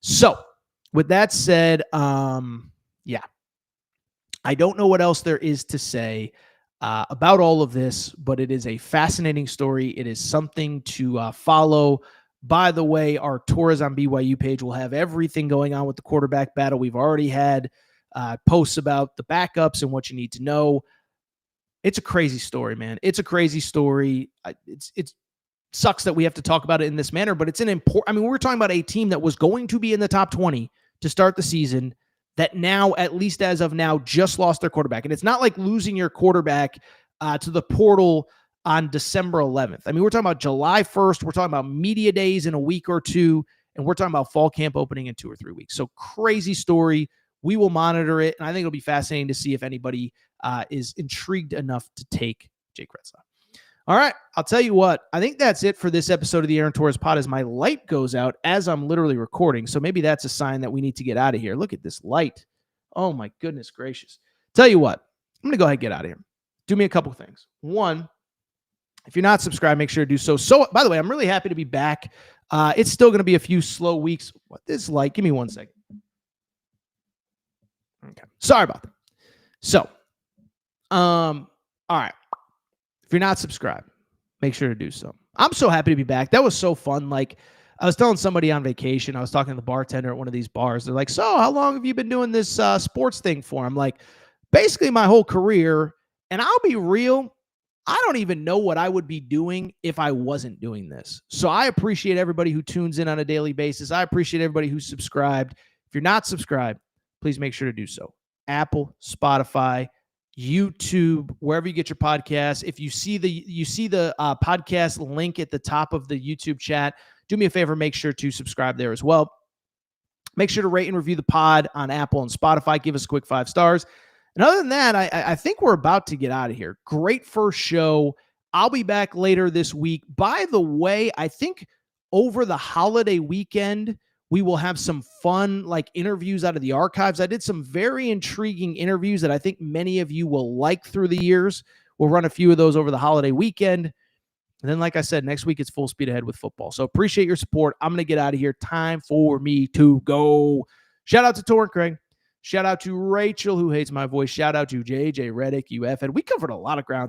So with that said, yeah, I don't know what else there is to say about all of this, but it is a fascinating story. It is something to follow. By the way, our Torres on BYU page will have everything going on with the quarterback battle. We've already had posts about the backups and what you need to know. It's a crazy story, man. It's a crazy story. It sucks that we have to talk about it in this manner, but it's an important. I mean, we're talking about a team that was going to be in the top 20 to start the season that now, at least as of now, just lost their quarterback. And it's not like losing your quarterback to the portal on December 11th. I mean, we're talking about July 1st. We're talking about media days in a week or two, and we're talking about fall camp opening in 2 or 3 weeks. So crazy story. We will monitor it, and I think it'll be fascinating to see if anybody is intrigued enough to take Jake Retzlaff. All right, I'll tell you what. I think that's it for this episode of the Aaron Torres Pod as my light goes out as I'm literally recording. So maybe that's a sign that we need to get out of here. Look at this light. Oh, my goodness gracious. Tell you what, I'm going to go ahead and get out of here. Do me a couple things. One, if you're not subscribed, make sure to do so. So, by the way, I'm really happy to be back. It's still going to be a few slow weeks. What this light? Give me 1 second. Okay. Sorry about that. So, all right. If you're not subscribed, make sure to do so. I'm so happy to be back. That was so fun. Like, I was telling somebody on vacation, I was talking to the bartender at one of these bars. They're like, so how long have you been doing this sports thing for? I'm like, basically my whole career. And I'll be real, I don't even know what I would be doing if I wasn't doing this. So I appreciate everybody who tunes in on a daily basis. I appreciate everybody who's subscribed. If you're not subscribed, please make sure to do so. Apple, Spotify, YouTube, wherever you get your podcasts. If you see the podcast link at the top of the YouTube chat, do me a favor, make sure to subscribe there as well. Make sure to rate and review the pod on Apple and Spotify. Give us a quick 5 stars. And other than that, I think we're about to get out of here. Great first show. I'll be back later this week. By the way, I think over the holiday weekend, we will have some fun interviews out of the archives. I did some very intriguing interviews that I think many of you will like through the years. We'll run a few of those over the holiday weekend. And then, like I said, next week it's full speed ahead with football. So appreciate your support. I'm going to get out of here. Time for me to go. Shout out to Tor and Craig. Shout out to Rachel, who hates my voice. Shout out to JJ Reddick, UF. And we covered a lot of ground today.